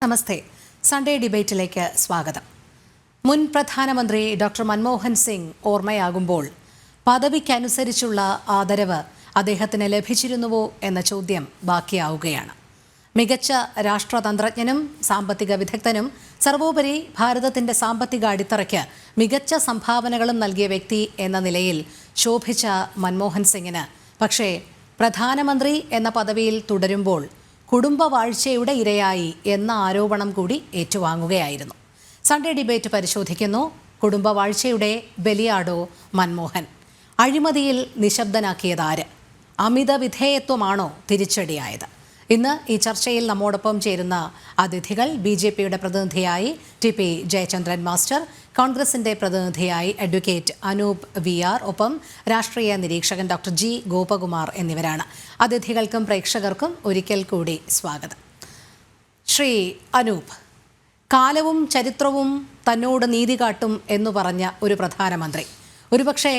നമസ്തേ. Sunday ഡിബേറ്റിലേക്ക് സ്വാഗതം. മുൻ പ്രധാനമന്ത്രി ഡോക്ടർ മൻമോഹൻ സിംഗ് ഓർമ്മയാകുമ്പോൾ പദവിക്കനുസരിച്ചുള്ള ആദരവ് അദ്ദേഹത്തിന് ലഭിച്ചിരുന്നുവോ എന്ന ചോദ്യം ബാക്കിയാവുകയാണ്. മികച്ച രാഷ്ട്രതന്ത്രജ്ഞനും സാമ്പത്തിക വിദഗ്ധനും സർവോപരി ഭാരതത്തിന്റെ സാമ്പത്തിക അടിത്തറയ്ക്ക് മികച്ച സംഭാവനകളും നൽകിയ വ്യക്തി എന്ന നിലയിൽ ശോഭിച്ച മൻമോഹൻ സിംഗിന് പക്ഷേ പ്രധാനമന്ത്രി എന്ന പദവിയിൽ തുടരുമ്പോൾ കുടുംബവാഴ്ചയുടെ ഇരയായി എന്ന ആരോപണം കൂടി ഏറ്റുവാങ്ങുകയായിരുന്നു. സൺഡേ ഡിബേറ്റ് പരിശോധിക്കുന്നു. കുടുംബവാഴ്ചയുടെ ബലിയാടോ മൻമോഹൻ? അഴിമതിയിൽ നിശബ്ദനാക്കിയതാര്? അമിത വിധേയത്വമാണോ തിരിച്ചടിയായത്? ഇന്ന് ഈ ചർച്ചയിൽ നമ്മോടൊപ്പം ചേരുന്ന അതിഥികൾ BJPയുടെ പ്രതിനിധിയായി TP ജയചന്ദ്രൻ മാസ്റ്റർ, കോൺഗ്രസിന്റെ പ്രതിനിധിയായി അഡ്വക്കേറ്റ് അനൂപ് VR, ഒപ്പം രാഷ്ട്രീയ നിരീക്ഷകൻ ഡോക്ടർ G ഗോപകുമാർ എന്നിവരാണ്. അതിഥികൾക്കും പ്രേക്ഷകർക്കും ഒരിക്കൽ കൂടി സ്വാഗതം. ശ്രീ അനൂപ്, കാലവും ചരിത്രവും തന്നോട് നീതി കാട്ടും എന്നു പറഞ്ഞ ഒരു പ്രധാനമന്ത്രി, ഒരുപക്ഷെ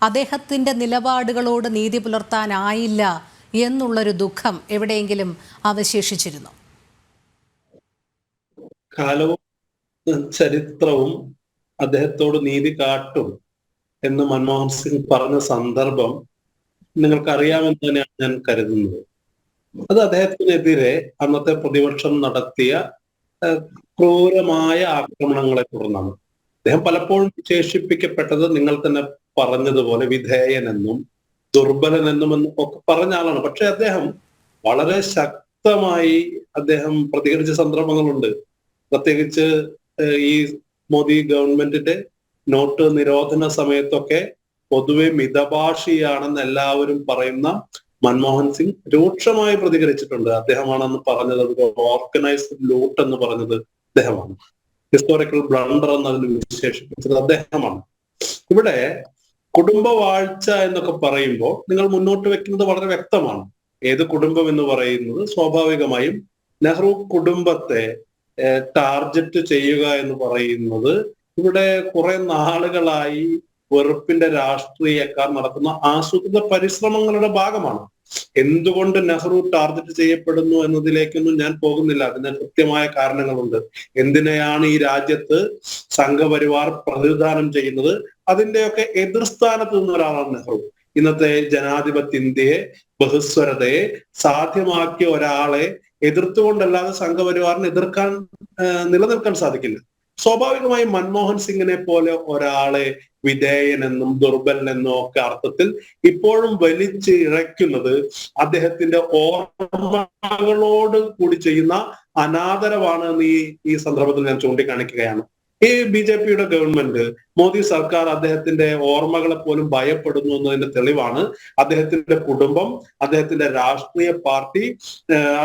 അദ്ദേഹത്തിൻ്റെ നിലപാടുകളോട് നീതി പുലർത്താനായില്ല എന്നുള്ളൊരു ദുഃഖം എവിടെയെങ്കിലും അവശേഷിച്ചിരുന്നു? കാലവും ചരിത്രവും അദ്ദേഹത്തോട് നീതി കാട്ടും എന്ന് മൻമോഹൻ സിംഗ് പറഞ്ഞ സന്ദർഭം നിങ്ങൾക്കറിയാമെന്ന് തന്നെയാണ് ഞാൻ കരുതുന്നത്. അത് അദ്ദേഹത്തിനെതിരെ അന്നത്തെ പ്രതിപക്ഷം നടത്തിയ ക്രൂരമായ ആക്രമണങ്ങളെ തുടർന്നാണ്. അദ്ദേഹം പലപ്പോഴും വിശേഷിപ്പിക്കപ്പെട്ടത് നിങ്ങൾ തന്നെ പറഞ്ഞതുപോലെ വിധേയനെന്നും ദുർബലനെന്നും ഒക്കെ പറഞ്ഞ ആളാണ്. പക്ഷെ അദ്ദേഹം വളരെ ശക്തമായി പ്രതികരിച്ച സന്ദർഭങ്ങളുണ്ട്. പ്രത്യേകിച്ച് ഈ മോദി ഗവൺമെന്റിന്റെ നോട്ട് നിരോധന സമയത്തൊക്കെ പൊതുവെ മിതഭാഷിയാണെന്ന് എല്ലാവരും പറയുന്ന മൻമോഹൻ സിംഗ് രൂക്ഷമായി പ്രതികരിച്ചിട്ടുണ്ട്. അദ്ദേഹമാണെന്ന് പറഞ്ഞത് ഓർഗനൈസ്ഡ് ലൂട്ട് എന്ന് പറഞ്ഞത് അദ്ദേഹമാണ്. ഹിസ്റ്റോറിക്കൽ ബ്ലണ്ടർ എന്നതിന് വിശേഷിപ്പിച്ചത് അദ്ദേഹമാണ്. ഇവിടെ കുടുംബവാഴ്ച എന്നൊക്കെ പറയുമ്പോൾ നിങ്ങൾ മുന്നോട്ട് വെക്കുന്നത് വളരെ വ്യക്തമാണ്. ഏത് കുടുംബം എന്ന് പറയുന്നത് സ്വാഭാവികമായും നെഹ്റു കുടുംബത്തെ ടാർഗറ്റ് ചെയ്യുക എന്ന് പറയുന്നത് ഇവിടെ കുറെ നാളുകളായി വെറുപ്പിന്റെ രാഷ്ട്രീയക്കാർ നടത്തുന്ന ആസൂത്രിത പരിശ്രമങ്ങളുടെ ഭാഗമാണ്. എന്തുകൊണ്ട് നെഹ്റു ടാർഗറ്റ് ചെയ്യപ്പെടുന്നു എന്നതിലേക്കൊന്നും ഞാൻ പോകുന്നില്ല. അതിന് കൃത്യമായ കാരണങ്ങളുണ്ട്. എന്തിനെയാണ് ഈ രാജ്യത്ത് സംഘപരിവാർ പ്രതിദാനം ചെയ്യുന്നത്? അതിന്റെയൊക്കെ എതിർസ്ഥാനത്ത് നിന്ന ഒരാളാണ് നെഹ്റു. ഇന്നത്തെ ജനാധിപത്യ ഇന്ത്യയെ, ബഹുസ്വരതയെ സാധ്യമാക്കിയ ഒരാളെ എതിർത്തുകൊണ്ടല്ലാതെ സംഘപരിവാറിന് നിലനിൽക്കാൻ സാധിക്കില്ല. സ്വാഭാവികമായും മൻമോഹൻ സിംഗിനെ പോലെ ഒരാളെ വിധേയനെന്നും ദുർബലനെന്നും ഒക്കെ അർത്ഥത്തിൽ ഇപ്പോഴും വലിച്ച് ഇഴയ്ക്കുന്നത് അദ്ദേഹത്തിന്റെ ഓർമ്മകളോട് കൂടി ചെയ്യുന്ന അനാദരവാണ് എന്ന് ഈ സന്ദർഭത്തിൽ ഞാൻ ചൂണ്ടിക്കാണിക്കുകയാണ്. ഈ BJPയുടെ ഗവൺമെന്റ്, മോദി സർക്കാർ അദ്ദേഹത്തിന്റെ ഓർമ്മകളെ പോലും ഭയപ്പെടുന്നു എന്നതിന്റെ തെളിവാണ് അദ്ദേഹത്തിന്റെ കുടുംബം, അദ്ദേഹത്തിന്റെ രാഷ്ട്രീയ പാർട്ടി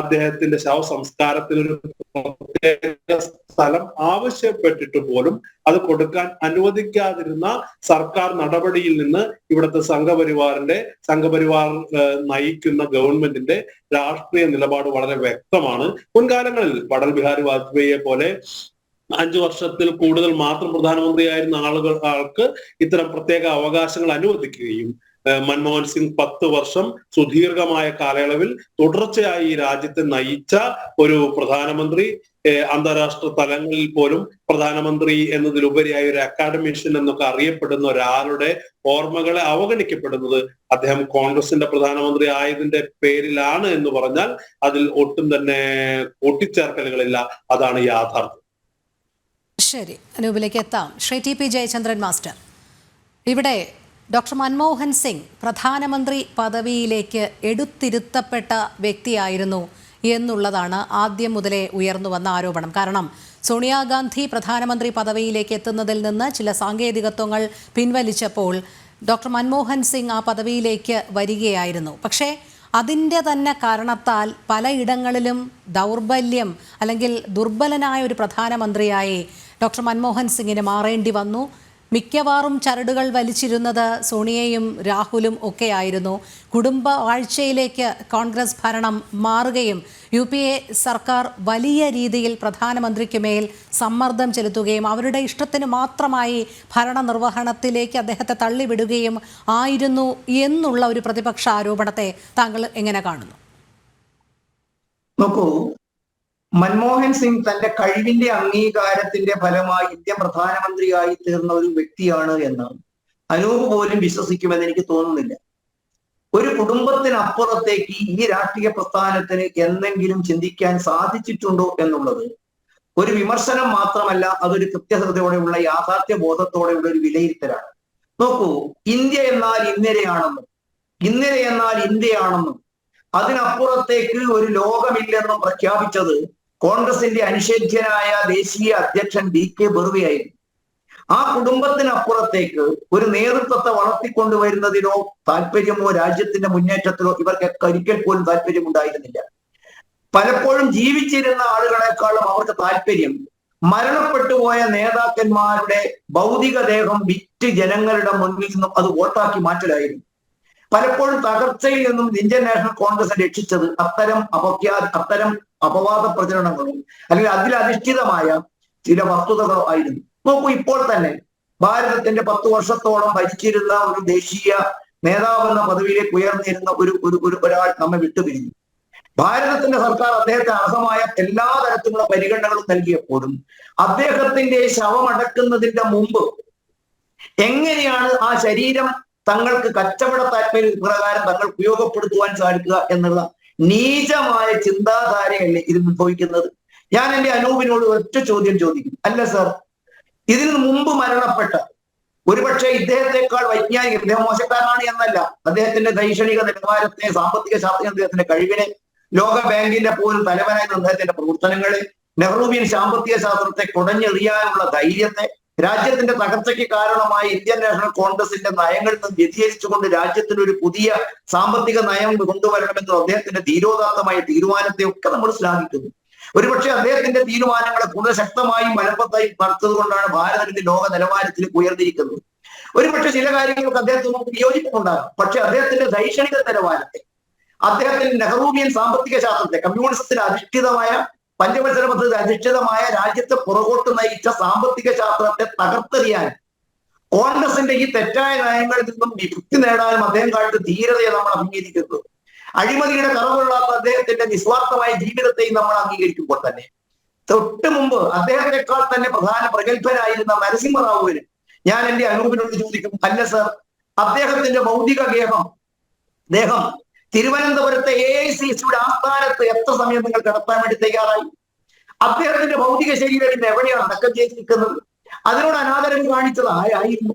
അദ്ദേഹത്തിന്റെ ശവസംസ്കാരത്തിനൊരു പ്രത്യേക സ്ഥലം ആവശ്യപ്പെട്ടിട്ട് പോലും അത് കൊടുക്കാൻ അനുവദിക്കാതിരുന്ന സർക്കാർ നടപടിയിൽ നിന്ന് ഇവിടുത്തെ സംഘപരിവാർ നയിക്കുന്ന ഗവൺമെന്റിന്റെ രാഷ്ട്രീയ നിലപാട് വളരെ വ്യക്തമാണ്. മുൻകാലങ്ങളിൽ അടൽ ബിഹാരി വാജ്പേയിയെ പോലെ 5 വർഷത്തിൽ കൂടുതൽ മാത്രം പ്രധാനമന്ത്രിയായിരുന്ന ആൾക്ക് ഇത്തരം പ്രത്യേക അവകാശങ്ങൾ അനുവദിക്കുകയും മൻമോഹൻ സിംഗ് 10 വർഷം സുദീർഘമായ കാലയളവിൽ തുടർച്ചയായി ഈ രാജ്യത്തെ നയിച്ച ഒരു പ്രധാനമന്ത്രി, അന്താരാഷ്ട്ര തലങ്ങളിൽ പോലും പ്രധാനമന്ത്രി എന്നതിലുപരിയായി ഒരു അക്കാഡമിഷ്യൻ എന്നൊക്കെ അറിയപ്പെടുന്ന ഒരാളുടെ ഓർമ്മകളെ അവഗണിക്കപ്പെടുന്നത് അദ്ദേഹം കോൺഗ്രസിന്റെ പ്രധാനമന്ത്രി ആയതിന്റെ പേരിലാണ് എന്ന് പറഞ്ഞാൽ അതിൽ ഒട്ടും തന്നെ കൂട്ടിച്ചേർക്കലുകളില്ല. അതാണ് യാഥാർത്ഥ്യം. ശരി, അനൂപിലേക്ക് എത്താം. ശ്രീ TP ജയചന്ദ്രൻ മാസ്റ്റർ, ഇവിടെ ഡോക്ടർ മൻമോഹൻ സിംഗ് പ്രധാനമന്ത്രി പദവിയിലേക്ക് എടുത്തിരുത്തപ്പെട്ട വ്യക്തിയായിരുന്നു എന്നുള്ളതാണ് ആദ്യം മുതലേ ഉയർന്നു വന്ന ആരോപണം. കാരണം സോണിയാഗാന്ധി പ്രധാനമന്ത്രി പദവിയിലേക്ക് എത്തുന്നതിൽ നിന്ന് ചില സാങ്കേതികത്വങ്ങൾ പിൻവലിച്ചപ്പോൾ ഡോക്ടർ മൻമോഹൻ സിംഗ് ആ പദവിയിലേക്ക് വരികയായിരുന്നു. പക്ഷേ അതിൻ്റെ തന്നെ കാരണത്താൽ പലയിടങ്ങളിലും ദൗർബല്യം അല്ലെങ്കിൽ ദുർബലനായ ഒരു പ്രധാനമന്ത്രിയായി ഡോക്ടർ മൻമോഹൻ സിംഗിന് മാറേണ്ടി വന്നു. മിക്കവാറും ചരടുകൾ വലിച്ചിരുന്നത് സോണിയയും രാഹുലും ഒക്കെയായിരുന്നു. കുടുംബവാഴ്ചയിലേക്ക് കോൺഗ്രസ് ഭരണം മാറുകയും UPA സർക്കാർ വലിയ രീതിയിൽ പ്രധാനമന്ത്രിക്ക് മേൽ സമ്മർദ്ദം ചെലുത്തുകയും അവരുടെ ഇഷ്ടത്തിന് മാത്രമായി ഭരണനിർവഹണത്തിലേക്ക് അദ്ദേഹത്തെ തള്ളിവിടുകയും ആയിരുന്നു എന്നുള്ള ഒരു പ്രതിപക്ഷ ആരോപണത്തെ താങ്കൾ എങ്ങനെ കാണുന്നു? നോക്കൂ, മൻമോഹൻ സിംഗ് തന്റെ കഴിവിന്റെ അംഗീകാരത്തിന്റെ ഫലമായി ഇന്ത്യൻ പ്രധാനമന്ത്രിയായി തീർന്ന ഒരു വ്യക്തിയാണ് എന്ന് അനൂപ് പോലും വിശ്വസിക്കുമെന്ന് എനിക്ക് തോന്നുന്നില്ല. ഒരു കുടുംബത്തിനപ്പുറത്തേക്ക് ഈ രാഷ്ട്രീയ പ്രസ്ഥാനത്തിന് എന്തെങ്കിലും ചിന്തിക്കാൻ സാധിച്ചിട്ടുണ്ടോ എന്നുള്ളത് ഒരു വിമർശനം മാത്രമല്ല, അതൊരു കൃത്യതയോടെയുള്ള യാഥാർത്ഥ്യ ബോധത്തോടെയുള്ള ഒരു വിലയിരുത്തലാണ്. നോക്കൂ, ഇന്ത്യ എന്നാൽ ഇന്നലെയാണെന്നും ഇന്നലെ എന്നാൽ ഇന്ത്യയാണെന്നും അതിനപ്പുറത്തേക്ക് ഒരു ലോകമില്ലെന്നും പ്രഖ്യാപിച്ചത് കോൺഗ്രസിന്റെ അനിഷേധ്യനായ ദേശീയ അധ്യക്ഷൻ DK ബറുവയായിരുന്നു. ആ കുടുംബത്തിനപ്പുറത്തേക്ക് ഒരു നേതൃത്വത്തെ വളർത്തിക്കൊണ്ടുവരുന്നതിനോ താല്പര്യമോ രാജ്യത്തിന്റെ മുന്നേറ്റത്തിലോ ഇവർക്ക് ഒരിക്കൽ പോലും താല്പര്യമുണ്ടായിരുന്നില്ല. പലപ്പോഴും ജീവിച്ചിരുന്ന ആളുകളെക്കാളും അവർക്ക് താല്പര്യം മരണപ്പെട്ടു പോയ നേതാക്കന്മാരുടെ ഭൗതികദേഹം വിറ്റ് ജനങ്ങളുടെ മുന്നിൽ നിന്നും അത് വോട്ടാക്കി മാറ്റലായിരുന്നു. പലപ്പോഴും തകർച്ചയിൽ നിന്നും ഇന്ത്യൻ നാഷണൽ കോൺഗ്രസ് രക്ഷിച്ചത് അത്തരം അപവാദ പ്രചരണങ്ങളും അല്ലെങ്കിൽ അതിലധിഷ്ഠിതമായ ചില വസ്തുതകളോ ആയിരുന്നു. നോക്കൂ, ഇപ്പോൾ തന്നെ ഭാരതത്തിന്റെ 10 വർഷത്തോളം ഭരിച്ചിരുന്ന ഒരു ദേശീയ നേതാവെന്ന പദവിയിലേക്ക് ഉയർന്നിരുന്ന ഒരാൾ നമ്മെ വിട്ടുപിരിഞ്ഞു. ഭാരതത്തിന്റെ സർക്കാർ അദ്ദേഹത്തെ അർഹമായ എല്ലാ തരത്തിലുള്ള പരിഗണനകളും നൽകിയപ്പോഴും അദ്ദേഹത്തിന്റെ ശവമടക്കുന്നതിന്റെ മുമ്പ് എങ്ങനെയാണ് ആ ശരീരം തങ്ങൾക്ക് കച്ചവട താല്പര്യ പ്രകാരം തങ്ങൾ ഉപയോഗപ്പെടുത്തുവാൻ സാധിക്കുക എന്നുള്ള നീചമായ ചിന്താധാരയല്ലേ ഇത് ഉത്ഭവിക്കുന്നത്? ഞാൻ എന്റെ അനൂപിനോട് ഒറ്റ ചോദ്യം ചോദിക്കും. അല്ല സർ, ഇതിനു മുമ്പ് മരണപ്പെട്ട ഒരുപക്ഷെ ഇദ്ദേഹത്തെക്കാൾ വൈജ്ഞാനിക, ഇദ്ദേഹം മോശക്കാരനാണ് എന്നല്ല, അദ്ദേഹത്തിന്റെ ദൈക്ഷണിക നിലവാരത്തെ, സാമ്പത്തിക ശാസ്ത്രീയ അദ്ദേഹത്തിന്റെ കഴിവിനെ, ലോക ബാങ്കിന്റെ പോലും തലവനായ അദ്ദേഹത്തിന്റെ പ്രവർത്തനങ്ങളെ, നെഹ്റുവിയൻ സാമ്പത്തിക ശാസ്ത്രത്തെ കുടഞ്ഞെറിയാനുള്ള ധൈര്യത്തെ, രാജ്യത്തിന്റെ തകർച്ചയ്ക്ക് കാരണമായ ഇന്ത്യൻ നാഷണൽ കോൺഗ്രസിന്റെ നയങ്ങളിൽ നിന്ന് വ്യതിചരിച്ചുകൊണ്ട് രാജ്യത്തിന് ഒരു പുതിയ സാമ്പത്തിക നയം കൊണ്ടുവരണമെന്നും അദ്ദേഹത്തിന്റെ ധീരോദാത്തമായ തീരുമാനത്തെ ഒക്കെ നമ്മൾ ശ്ലാഘിക്കുന്നു. ഒരുപക്ഷെ അദ്ദേഹത്തിന്റെ തീരുമാനങ്ങളെ കൂടുതൽ ശക്തമായും ഫലവത്തായും നടത്തുന്നത് കൊണ്ടാണ് ഭാരതത്തിന്റെ ലോക നിലവാരത്തിലേക്ക് ഉയർന്നിരിക്കുന്നത്. ഒരുപക്ഷെ ചില കാര്യങ്ങൾക്ക് അദ്ദേഹത്തിന് വിയോജിപ്പുണ്ടാകും. പക്ഷെ അദ്ദേഹത്തിന്റെ ദൈക്ഷണിക നിലവാരത്തെ, അദ്ദേഹത്തിന്റെ നെഹ്റുവിയൻ സാമ്പത്തിക ശാസ്ത്രത്തെ, കമ്മ്യൂണിസത്തിന് അധിഷ്ഠിതമായ പഞ്ചവത്സര പദ്ധതി അധിഷ്ഠിതമായ രാജ്യത്തെ പുറകോട്ട് നയിച്ച സാമ്പത്തിക ശാസ്ത്രത്തെ തകർത്തെറിയാൻ, കോൺഗ്രസിന്റെ ഈ തെറ്റായ നയങ്ങളിൽ നിന്നും വിമുക്തി നേടാനും അദ്ദേഹം കാണിച്ച ധീരതയെ നമ്മൾ അംഗീകരിക്കുന്നു. അഴിമതിയുടെ കറവുകൊള്ളാത്ത അദ്ദേഹത്തിന്റെ നിസ്വാർത്ഥമായ ജീവിതത്തെയും നമ്മൾ അംഗീകരിക്കുമ്പോൾ തന്നെ തൊട്ട് മുമ്പ് അദ്ദേഹത്തെക്കാൾ തന്നെ പ്രഗത്ഭനായിരുന്ന നരസിംഹറാവുവിന് ഞാൻ എന്റെ അനൂപിനോട് ചോദിക്കും, അല്ല സർ, അദ്ദേഹത്തിന്റെ ഭൗതിക ദേഹം തിരുവനന്തപുരത്തെ AICCയുടെ ആസ്ഥാനത്ത് എത്ര സമയം നിങ്ങൾ കിടത്താൻ വേണ്ടി തയ്യാറായി? അദ്ദേഹത്തിന്റെ ഭൗതിക ശരീരം ഇന്ന് എവിടെയാണ് അടക്കം ചെയ്തിരിക്കുന്നത്? അതിനോട് അനാദരവ് കാണിച്ചത് ആരായിരുന്നു?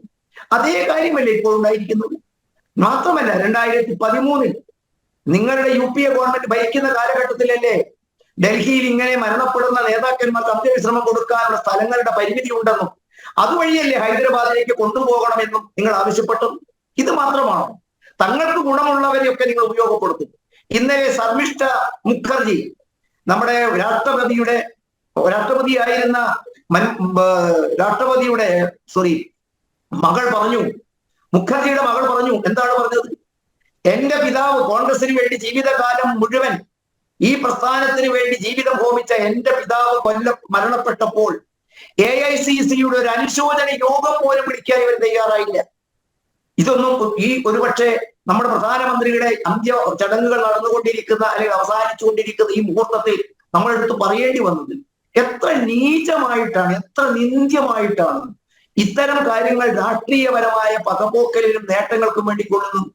അതേ കാര്യമല്ലേ ഇപ്പോൾ ഉണ്ടായിരിക്കുന്നത്? മാത്രമല്ല, 2013 നിങ്ങളുടെ UPA ഗവൺമെന്റ് ഭരിക്കുന്ന കാലഘട്ടത്തിലല്ലേ ഡൽഹിയിൽ ഇങ്ങനെ മരണപ്പെടുന്ന നേതാക്കന്മാർക്ക് അന്ത്യവിശ്രമം കൊടുക്കാനുള്ള സ്ഥലങ്ങളുടെ പരിമിതി ഉണ്ടെന്നും അതുവഴിയല്ലേ ഹൈദരാബാദിലേക്ക് കൊണ്ടുപോകണമെന്നും നിങ്ങൾ ആവശ്യപ്പെട്ടു? ഇത് മാത്രമാണോ? തങ്ങൾക്ക് ഗുണമുള്ളവരെയൊക്കെ നിങ്ങൾ ഉപയോഗപ്പെടുത്തും. ഇന്നലെ ശർമിഷ്ഠ മുഖർജി, നമ്മുടെ രാഷ്ട്രപതിയായിരുന്ന മകൾ പറഞ്ഞു, മുഖർജിയുടെ മകൾ പറഞ്ഞു, എന്താണ് പറഞ്ഞത്? എന്റെ പിതാവ് കോൺഗ്രസിന് വേണ്ടി ജീവിതകാലം മുഴുവൻ ഈ പ്രസ്ഥാനത്തിന് വേണ്ടി ജീവിതം ഹോമിച്ച എന്റെ പിതാവ് മരണപ്പെട്ടപ്പോൾ AICCയുടെ ഒരു അനുശോചന യോഗം പോലും വിളിക്കാൻ ഇവർ തയ്യാറായില്ല. ഇതൊന്നും ഈ ഒരുപക്ഷെ നമ്മുടെ പ്രധാനമന്ത്രിയുടെ അന്ത്യ ചടങ്ങുകൾ നടന്നുകൊണ്ടിരിക്കുന്ന അല്ലെങ്കിൽ അവസാനിച്ചുകൊണ്ടിരിക്കുന്ന ഈ മുഹൂർത്തത്തിൽ നമ്മളെടുത്ത് പറയേണ്ടി വന്നത് എത്ര നീചമായിട്ടാണ്, എത്ര നിന്ദ്യമായിട്ടാണ് ഇത്തരം കാര്യങ്ങൾ രാഷ്ട്രീയപരമായ പകപോക്കലിനും നേട്ടങ്ങൾക്കും വേണ്ടി കൊള്ളുന്നത്.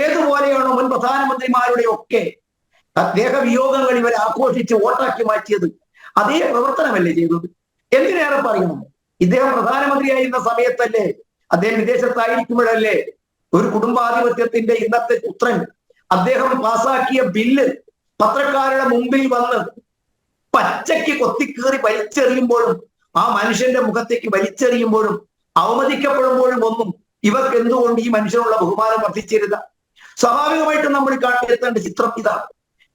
ഏതുപോലെയാണോ മുൻ പ്രധാനമന്ത്രിമാരുടെ ഒക്കെ ദേഹവിയോഗങ്ങൾ ഇവർ ആഘോഷിച്ച് വോട്ടാക്കി മാറ്റിയത്? അതേ പ്രവർത്തനമല്ലേ ചെയ്തത്? എന്തിനേറെ പറയണം, ഇദ്ദേഹം പ്രധാനമന്ത്രിയായിരുന്ന സമയത്തല്ലേ, അദ്ദേഹം വിദേശത്തായിരിക്കുമ്പോഴല്ലേ ഒരു കുടുംബാധിപത്യത്തിന്റെ ഇന്നത്തെ പുത്രൻ അദ്ദേഹം പാസാക്കിയ ബില്ല് പത്രക്കാരുടെ മുമ്പിൽ വന്ന് പച്ചയ്ക്ക് കൊത്തിക്കേറി വലിച്ചെറിയുമ്പോഴും, ആ മനുഷ്യന്റെ മുഖത്തേക്ക് വലിച്ചെറിയുമ്പോഴും, അവമതിക്കപ്പെടുമ്പോഴും ഒന്നും ഇവർക്ക് എന്തുകൊണ്ട് ഈ മനുഷ്യനുള്ള ബഹുമാനം വർദ്ധിച്ചിരുന്ന? സ്വാഭാവികമായിട്ടും നമ്മൾ കാട്ടിയെത്തേണ്ട ചിത്രം ഇതാണ്.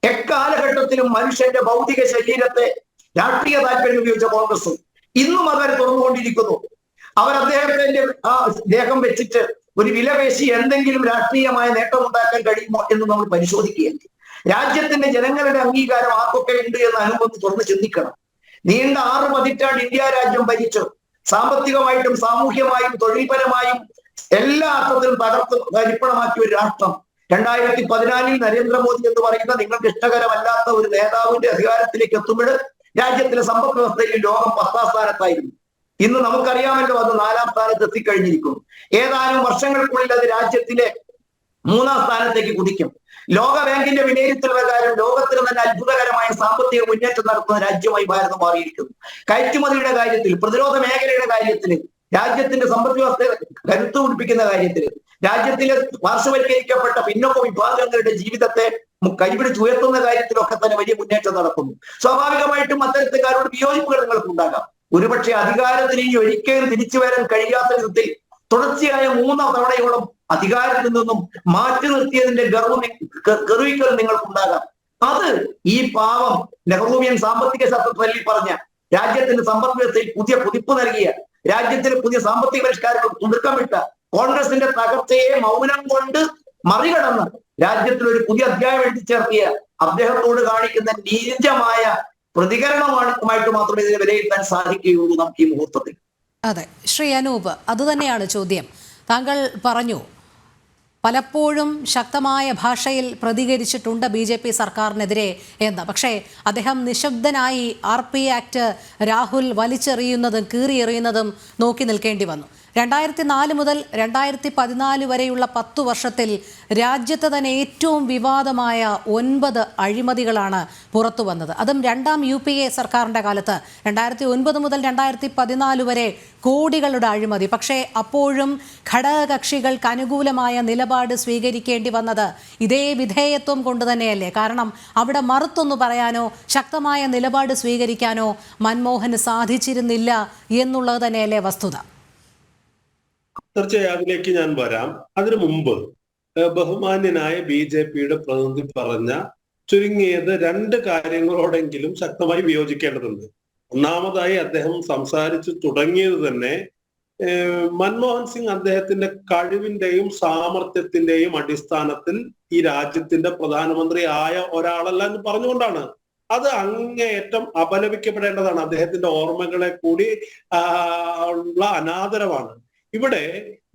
എക്കാലഘട്ടത്തിലും മനുഷ്യന്റെ ഭൗതിക ശരീരത്തെ രാഷ്ട്രീയ താല്പര്യം ഉപയോഗിച്ച കോൺഗ്രസ് ഇന്നും അവർ തുറന്നുകൊണ്ടിരിക്കുന്നു. അവർ അദ്ദേഹത്തിന്റെ ആ ദേഹം വെച്ചിട്ട് ഒരു വിലപേശി എന്തെങ്കിലും രാഷ്ട്രീയമായ നേട്ടം ഉണ്ടാക്കാൻ കഴിയുമോ എന്ന് നമ്മൾ പരിശോധിക്കുകയല്ലേ. രാജ്യത്തിന്റെ ജനങ്ങളുടെ അംഗീകാരം ആർക്കൊക്കെ ഉണ്ട് എന്ന് അനുഭവം തുറന്ന് ചിന്തിക്കണം. നീണ്ട 6 പതിറ്റാണ്ട് ഇന്ത്യ രാജ്യം ഭരിച്ചു, സാമ്പത്തികമായിട്ടും സാമൂഹ്യമായും തൊഴിൽപരമായും എല്ലാ അർത്ഥത്തിലും തകർത്ത് തരിപ്പണമാക്കിയ ഒരു രാഷ്ട്രം 2014 നരേന്ദ്രമോദി എന്ന് പറയുന്ന നിങ്ങൾക്ക് ഇഷ്ടകരമല്ലാത്ത ഒരു നേതാവിന്റെ അധികാരത്തിലേക്ക് എത്തുമ്പോൾ രാജ്യത്തിലെ സമ്പദ് വ്യവസ്ഥയിൽ ലോകം 10ാം സ്ഥാനത്തായിരുന്നു. ഇന്ന് നമുക്കറിയാമല്ലോ അത് 4ാം സ്ഥാനത്ത് എത്തിക്കഴിഞ്ഞിരിക്കുന്നു. ഏതാനും വർഷങ്ങൾക്കുള്ളിൽ അത് രാജ്യത്തിലെ 3ാം സ്ഥാനത്തേക്ക് കുതിക്കും. ലോക ബാങ്കിന്റെ വിലയിരുത്തൽ പ്രകാരം ലോകത്തിന് തന്നെ അത്ഭുതകരമായ സാമ്പത്തിക മുന്നേറ്റം നടത്തുന്ന രാജ്യമായി ഭാരതം മാറിയിരിക്കുന്നു. കയറ്റുമതിയുടെ കാര്യത്തിൽ, പ്രതിരോധ മേഖലയുടെ കാര്യത്തിൽ, രാജ്യത്തിന്റെ സമ്പദ് വ്യവസ്ഥ കരുത്തു പിടിപ്പിക്കുന്ന കാര്യത്തിൽ, രാജ്യത്തിലെ പാർശ്വവൽക്കരിക്കപ്പെട്ട പിന്നോക്ക വിഭാഗങ്ങളുടെ ജീവിതത്തെ കൈപിടിച്ചുയർത്തുന്ന കാര്യത്തിലൊക്കെ തന്നെ വലിയ മുന്നേറ്റം നടക്കുന്നു. സ്വാഭാവികമായിട്ടും അത്തരത്തുകാരോട് വിയോജിപ്പുകൾ നിങ്ങൾക്കുണ്ടാകാം. ഒരുപക്ഷെ അധികാരത്തിന് ഇനി ഒരിക്കലും തിരിച്ചു വരാൻ കഴിയാത്ത വിധത്തിൽ തുടർച്ചയായ 3 തവണയോളം അധികാരത്തിൽ നിന്നും മാറ്റി നിർത്തിയതിന്റെ ഗർവിക്കൽ നിങ്ങൾക്കുണ്ടാകാം. അത് ഈ പാവം നെഹ്റുവിയൻ സാമ്പത്തിക ശാസ്ത്രത്തിൽ പറഞ്ഞ രാജ്യത്തിന്റെ സമ്പദ് വ്യവസ്ഥയിൽ പുതിയ കുതിപ്പ് നൽകിയ, രാജ്യത്തിലെ പുതിയ സാമ്പത്തിക പരിഷ്കാരങ്ങൾ തുടുക്കമിട്ട കോൺഗ്രസിന്റെ തകർച്ചയെ മൗനം കൊണ്ട് മറികടന്ന് രാജ്യത്തിൽ ഒരു പുതിയ അധ്യായം എഴുതി ചേർത്തിയ അദ്ദേഹത്തോട് കാണിക്കുന്ന നീചമായ പ്രതികരണമായിട്ട് മാത്രമേ ഇതിനെ വിലയിരുത്താൻ സാധിക്കുകയുള്ളൂ നമുക്ക് ഈ മുഹൂർത്തത്തിൽ. അതെ, ശ്രീ അനൂപ്, അതുതന്നെയാണ് ചോദ്യം. താങ്കൾ പറഞ്ഞു പലപ്പോഴും ശക്തമായ ഭാഷയിൽ പ്രതികരിച്ചിട്ടുണ്ട് BJP സർക്കാരിനെതിരെ എന്ന്. പക്ഷേ അദ്ദേഹം നിശബ്ദനായി RP ആക്ട് രാഹുൽ വലിച്ചെറിയുന്നതും കീറിയെറിയുന്നതും നോക്കി നിൽക്കേണ്ടി വന്നു. 2004 മുതൽ 2014 വരെയുള്ള 10 വർഷത്തിൽ രാജ്യത്ത് തന്നെ ഏറ്റവും വിവാദമായ 9 അഴിമതികളാണ് പുറത്തു വന്നത്. അതും 2ാം UPA സർക്കാരിൻ്റെ കാലത്ത് 2009 മുതൽ 2014 വരെ കോടികളുടെ അഴിമതി. പക്ഷേ അപ്പോഴും ഘടകകക്ഷികൾക്ക് അനുകൂലമായ നിലപാട് സ്വീകരിക്കേണ്ടി വന്നത് ഇതേ വിധേയത്വം കൊണ്ട് തന്നെയല്ലേ? കാരണം അവിടെ മറുത്തൊന്നു പറയാനോ ശക്തമായ നിലപാട് സ്വീകരിക്കാനോ മൻമോഹന് സാധിച്ചിരുന്നില്ല എന്നുള്ളത് തന്നെയല്ലേ വസ്തുത? തീർച്ചയായും അതിലേക്ക് ഞാൻ വരാം. അതിനു മുമ്പ് ബഹുമാന്യനായ BJPയുടെ പ്രതിനിധി പറഞ്ഞ ചുരുങ്ങിയത് 2 കാര്യങ്ങളോടെങ്കിലും ശക്തമായി വിയോജിക്കേണ്ടതുണ്ട്. ഒന്നാമതായി അദ്ദേഹം സംസാരിച്ചു തുടങ്ങിയത് തന്നെ മൻമോഹൻ സിംഗ് അദ്ദേഹത്തിന്റെ കഴിവിന്റെയും സാമർത്ഥ്യത്തിന്റെയും അടിസ്ഥാനത്തിൽ ഈ രാജ്യത്തിന്റെ പ്രധാനമന്ത്രി ആയ ഒരാളല്ല എന്ന് പറഞ്ഞുകൊണ്ടാണ്. അത് അങ്ങേയറ്റം അപലപിക്കപ്പെടേണ്ടതാണ്. അദ്ദേഹത്തിന്റെ ഓർമ്മകളെ കൂടി ഉള്ള അനാദരവാണ്. ഇവിടെ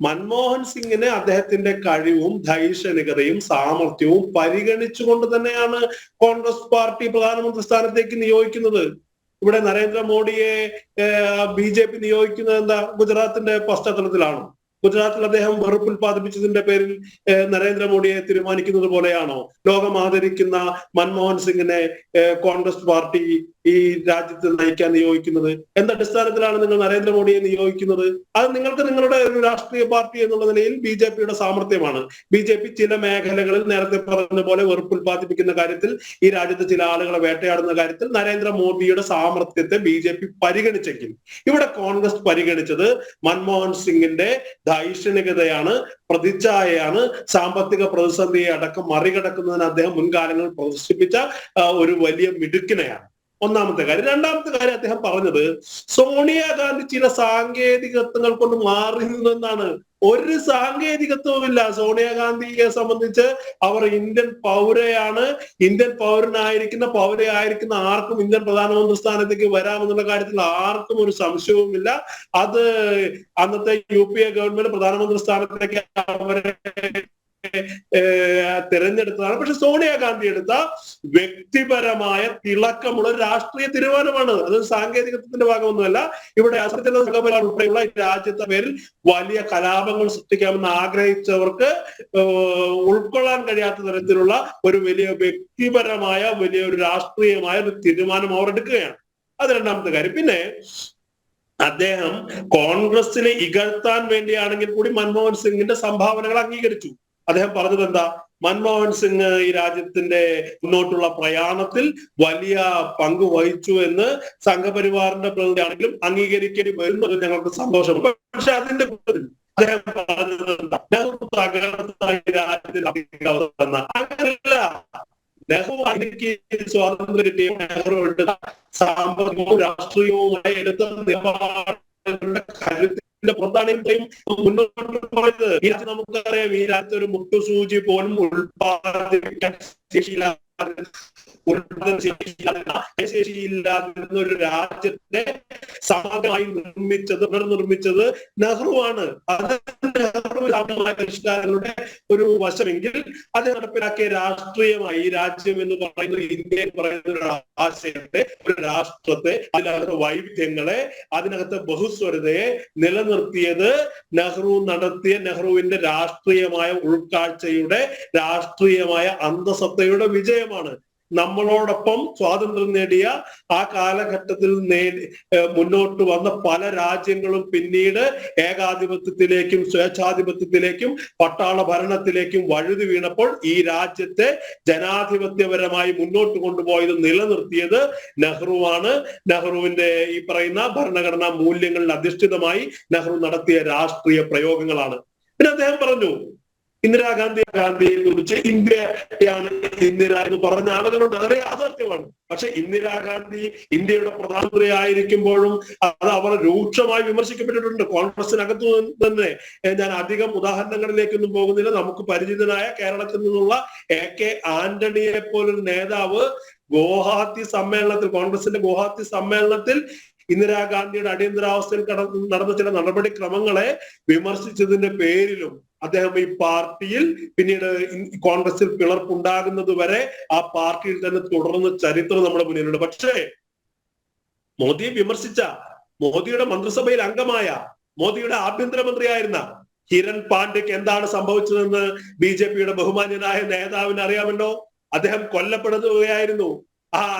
മൻമോഹൻ സിംഗിനെ അദ്ദേഹത്തിന്റെ കഴിവും ധൈഷണികതയും സാമർഥ്യവും പരിഗണിച്ചുകൊണ്ട് തന്നെയാണ് കോൺഗ്രസ് പാർട്ടി പ്രധാനമന്ത്രി സ്ഥാനത്തേക്ക് നിയോഗിക്കുന്നത്. ഇവിടെ നരേന്ദ്രമോദിയെ BJP നിയോഗിക്കുന്നത് എന്താ? ഗുജറാത്തിന്റെ പശ്ചാത്തലത്തിലാണോ? ഗുജറാത്തിൽ അദ്ദേഹം വെറുപ്പ് ഉൽപ്പാദിപ്പിച്ചതിന്റെ പേരിൽ നരേന്ദ്രമോദിയെ തീരുമാനിക്കുന്നത് പോലെയാണോ ലോകം ആദരിക്കുന്ന മൻമോഹൻ സിംഗിനെ കോൺഗ്രസ് പാർട്ടി ഈ രാജ്യത്ത് നയിക്കാൻ നിയോഗിക്കുന്നത്? എന്തടിസ്ഥാനത്തിലാണ് നിങ്ങൾ നരേന്ദ്രമോദിയെ നിയോഗിക്കുന്നത്? അത് നിങ്ങൾക്ക് നിങ്ങളുടെ ഒരു രാഷ്ട്രീയ പാർട്ടി എന്നുള്ള നിലയിൽ BJPയുടെ സാമർത്ഥ്യമാണ്. BJP ചില മേഖലകളിൽ നേരത്തെ പറഞ്ഞ പോലെ വെറുപ്പ് ഉൽപ്പാദിപ്പിക്കുന്ന കാര്യത്തിൽ, ഈ രാജ്യത്ത് ചില ആളുകളെ വേട്ടയാടുന്ന കാര്യത്തിൽ നരേന്ദ്രമോദിയുടെ സാമർത്ഥ്യത്തെ BJP പരിഗണിച്ചെങ്കിൽ ഇവിടെ കോൺഗ്രസ് പരിഗണിച്ചത് മൻമോഹൻ സിംഗിന്റെ ധൈഷണികതയാണ്, പ്രതിച്ഛായയാണ്, സാമ്പത്തിക പ്രതിസന്ധിയെ അടക്കം മറികടക്കുന്നതിന് അദ്ദേഹം മുൻകാലങ്ങളിൽ പ്രദർശിപ്പിച്ച ഒരു വലിയ മിടുക്കിനെയാണ്. ഒന്നാമത്തെ കാര്യം. രണ്ടാമത്തെ കാര്യം, അദ്ദേഹം പറഞ്ഞത് സോണിയാഗാന്ധി ചില സാങ്കേതികത്വങ്ങൾ കൊണ്ട് മാറി നിന്നെന്നാണ്. ഒരു സാങ്കേതികത്വമില്ല. സോണിയാഗാന്ധിയെ സംബന്ധിച്ച് അവർ ഇന്ത്യൻ പൗരയാണ്. ഇന്ത്യൻ പൗരയായിരിക്കുന്ന ആർക്കും ഇന്ത്യൻ പ്രധാനമന്ത്രി സ്ഥാനത്തേക്ക് വരാമെന്നുള്ള കാര്യത്തിൽ ആർക്കും ഒരു സംശയവുമില്ല. അത് അന്നത്തെ UPA ഗവൺമെന്റ് പ്രധാനമന്ത്രി സ്ഥാനത്തേക്ക് അവരെ തിരഞ്ഞെടുത്തതാണ്. പക്ഷെ സോണിയാഗാന്ധി എടുത്ത വ്യക്തിപരമായ തിളക്കമുള്ള രാഷ്ട്രീയ തീരുമാനമാണ്. അത് സാങ്കേതികത്വത്തിന്റെ ഭാഗമൊന്നുമല്ല. ഇവിടെ ഉൾപ്പെടെയുള്ള രാജ്യത്തെ പേരിൽ വലിയ കലാപങ്ങൾ സൃഷ്ടിക്കാമെന്ന് ആഗ്രഹിച്ചവർക്ക് ഉൾക്കൊള്ളാൻ കഴിയാത്ത തരത്തിലുള്ള ഒരു വലിയ വ്യക്തിപരമായ വലിയൊരു രാഷ്ട്രീയമായ ഒരു തീരുമാനം അവർ എടുക്കുകയാണ്. അത് രണ്ടാമത്തെ കാര്യം. പിന്നെ അദ്ദേഹം കോൺഗ്രസിനെ ഇകഴ്ത്താൻ വേണ്ടിയാണെങ്കിൽ കൂടി മൻമോഹൻ സിംഗിന്റെ സംഭാവനകൾ അംഗീകരിച്ചു. അദ്ദേഹം പറഞ്ഞത് എന്താ? മൻമോഹൻ സിംഗ് ഈ രാജ്യത്തിന്റെ മുന്നോട്ടുള്ള പ്രയാണത്തിൽ വലിയ പങ്ക് വഹിച്ചു എന്ന് സംഘപരിവാറിന്റെ പ്രതിനിധിയാണെങ്കിലും അംഗീകരിക്കേണ്ടി വരുന്നത് ഞങ്ങൾക്ക് സന്തോഷമുണ്ട്. പക്ഷെ അതിന്റെ അദ്ദേഹം പറഞ്ഞത് എന്താ? അങ്ങനെയല്ല. നെഹ്റു എനിക്ക് സ്വാതന്ത്ര്യം കിട്ടിയ നെഹ്റു എടുത്ത സാമ്പത്തികവും രാഷ്ട്രീയവുമായി എടുത്ത നിലപാടുകളുടെ കരുത്തിന്റെ പ്രധാനത്തെയും മുന്നോട്ട് പോയത്. ഈ രാജ്യം നമുക്കറിയാം, ഈ രാജ്യത്ത് ഒരു മുട്ടുസൂചി പോലും ഉൽപ്പാദിപ്പിക്കാൻ ശേഷിയില്ലാതിരുന്ന ഒരു രാജ്യത്തെ സമഗ്രമായി നിർമ്മിച്ചത് നെഹ്റുവാണ്. അത് നെഹ്റു സാമ്പത്തികമായ പരിഷ്കാരങ്ങളുടെ ഒരു വശമെങ്കിൽ അത് നടപ്പിലാക്കിയ രാഷ്ട്രീയമായി ഈ രാജ്യം എന്ന് പറയുന്ന ഇന്ത്യ എന്ന് പറയുന്ന ഒരു ആശയത്തെ, ഒരു രാഷ്ട്രത്തെ, അതിനകത്ത് വൈവിധ്യങ്ങളെ, അതിനകത്ത് ബഹുസ്വരതയെ നിലനിർത്തിയത് നെഹ്റുവിന്റെ രാഷ്ട്രീയമായ ഉൾക്കാഴ്ചയുടെ, രാഷ്ട്രീയമായ അന്തസത്തയുടെ വിജയമാണ്. നമ്മളോടൊപ്പം സ്വാതന്ത്ര്യം നേടിയ ആ കാലഘട്ടത്തിൽ മുന്നോട്ട് വന്ന പല രാജ്യങ്ങളും പിന്നീട് ഏകാധിപത്യത്തിലേക്കും സ്വേച്ഛാധിപത്യത്തിലേക്കും പട്ടാള ഭരണത്തിലേക്കും വഴുതി വീണപ്പോൾ ഈ രാജ്യത്തെ ജനാധിപത്യപരമായി മുന്നോട്ട് കൊണ്ടുപോയത്, നിലനിർത്തിയത് നെഹ്റുവാണ്. നെഹ്റുവിന്റെ ഈ പറയുന്ന ഭരണഘടനാ മൂല്യങ്ങളിൽ അധിഷ്ഠിതമായി നെഹ്റു നടത്തിയ രാഷ്ട്രീയ പ്രയോഗങ്ങളാണ്. പിന്നെ അദ്ദേഹം പറഞ്ഞു ഗാന്ധിയെ കുറിച്ച് ഇന്ത്യയാണ് ഇന്ദിര എന്ന് പറഞ്ഞ ആളുകളുണ്ട്. വളരെ യാഥാർത്ഥ്യമാണ്. പക്ഷെ ഇന്ദിരാഗാന്ധി ഇന്ത്യയുടെ പ്രധാനമന്ത്രി ആയിരിക്കുമ്പോഴും അത് അവർ രൂക്ഷമായി വിമർശിക്കപ്പെട്ടിട്ടുണ്ട്. കോൺഗ്രസിനകത്തു തന്നെ. ഞാൻ അധികം ഉദാഹരണങ്ങളിലേക്കൊന്നും പോകുന്നില്ല. നമുക്ക് പരിചിതനായ കേരളത്തിൽ നിന്നുള്ള AK ആന്റണിയെ പോലൊരു നേതാവ് ഗുവാഹത്തി സമ്മേളനത്തിൽ, കോൺഗ്രസിന്റെ ഗുവാഹത്തി സമ്മേളനത്തിൽ ഇന്ദിരാഗാന്ധിയുടെ അടിയന്തരാവസ്ഥയിൽ നടന്ന ചില നടപടിക്രമങ്ങളെ വിമർശിച്ചതിന്റെ പേരിലും അദ്ദേഹം ഈ പാർട്ടിയിൽ, പിന്നീട് കോൺഗ്രസിൽ പിളർപ്പുണ്ടാകുന്നത് വരെ ആ പാർട്ടിയിൽ തന്നെ തുടർന്ന് ചരിത്രം നമ്മുടെ മുന്നിലുണ്ട്. പക്ഷേ മോദിയെ വിമർശിച്ച, മോദിയുടെ മന്ത്രിസഭയിൽ അംഗമായ, മോദിയുടെ ആഭ്യന്തരമന്ത്രിയായിരുന്ന കിരൺ പാണ്ഡ്യക്ക് എന്താണ് സംഭവിച്ചതെന്ന് BJPയുടെ ബഹുമാന്യനായ നേതാവിന് അറിയാമല്ലോ. അദ്ദേഹം കൊല്ലപ്പെടുകയായിരുന്നു.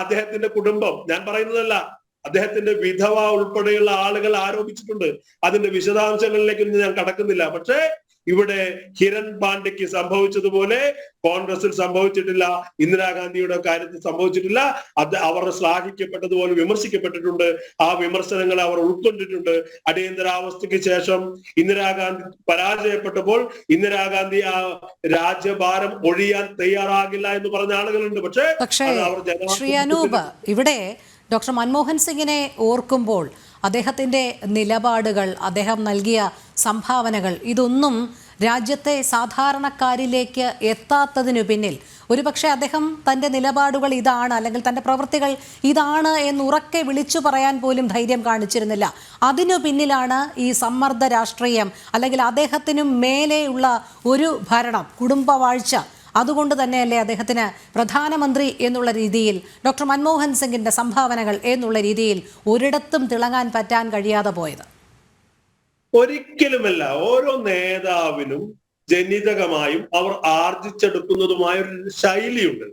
അദ്ദേഹത്തിന്റെ കുടുംബം, ഞാൻ പറയുന്നതല്ല, അദ്ദേഹത്തിന്റെ വിധവ ഉൾപ്പെടെയുള്ള ആളുകൾ ആരോപിച്ചിട്ടുണ്ട്. അതിന്റെ വിശദാംശങ്ങളിലേക്കൊന്നും ഞാൻ കടക്കുന്നില്ല. പക്ഷേ ഇവിടെ കിരൺ പാണ്ഡ്യക്ക് സംഭവിച്ചതുപോലെ കോൺഗ്രസിൽ സംഭവിച്ചിട്ടില്ല, ഇന്ദിരാഗാന്ധിയുടെ കാര്യത്തിൽ സംഭവിച്ചിട്ടില്ല. അവർ ശ്ലാഘിക്കപ്പെട്ടതുപോലെ വിമർശിക്കപ്പെട്ടിട്ടുണ്ട്. ആ വിമർശനങ്ങൾ അവർ ഉൾക്കൊണ്ടിട്ടുണ്ട്. അടിയന്തരാവസ്ഥയ്ക്ക് ശേഷം ഇന്ദിരാഗാന്ധി പരാജയപ്പെട്ടപ്പോൾ ഇന്ദിരാഗാന്ധി ആ രാജ്യഭാരം ഒഴിയാൻ തയ്യാറാകില്ല എന്ന് പറഞ്ഞ ആളുകളുണ്ട്. പക്ഷേ ശ്രീ അനൂപ്, ഇവിടെ ഡോക്ടർ മൻമോഹൻ സിംഗിനെ ഓർക്കുമ്പോൾ അദ്ദേഹത്തിൻ്റെ നിലപാടുകൾ, അദ്ദേഹം നൽകിയ സംഭാവനകൾ, ഇതൊന്നും രാജ്യത്തെ സാധാരണക്കാരിലേക്ക് എത്താത്തതിനു പിന്നിൽ ഒരുപക്ഷെ അദ്ദേഹം തൻ്റെ നിലപാടുകൾ ഇതാണ്, അല്ലെങ്കിൽ തൻ്റെ പ്രവൃത്തികൾ ഇതാണ് എന്ന് ഉറക്കെ വിളിച്ചു പറയാൻ പോലും ധൈര്യം കാണിച്ചിരുന്നില്ല. അതിനു പിന്നിലാണ് ഈ സമ്മർദ്ദ രാഷ്ട്രീയം, അല്ലെങ്കിൽ അദ്ദേഹത്തിനും മേലെയുള്ള ഒരു ഭരണം, കുടുംബവാഴ്ച. അതുകൊണ്ട് തന്നെയല്ലേ അദ്ദേഹത്തിന് പ്രധാനമന്ത്രി എന്നുള്ള രീതിയിൽ, ഡോക്ടർ മൻമോഹൻ സിംഗിന്റെ സംഭാവനകൾ എന്നുള്ള രീതിയിൽ ഒരിടത്തും തിളങ്ങാൻ പറ്റാൻ കഴിയാതെ പോയത്? ഒരിക്കലുമല്ല. ഓരോ നേതാവിനും ജനിതകമായും അവർ ആർജിച്ചെടുക്കുന്നതുമായ ഒരു ശൈലിയുണ്ട്.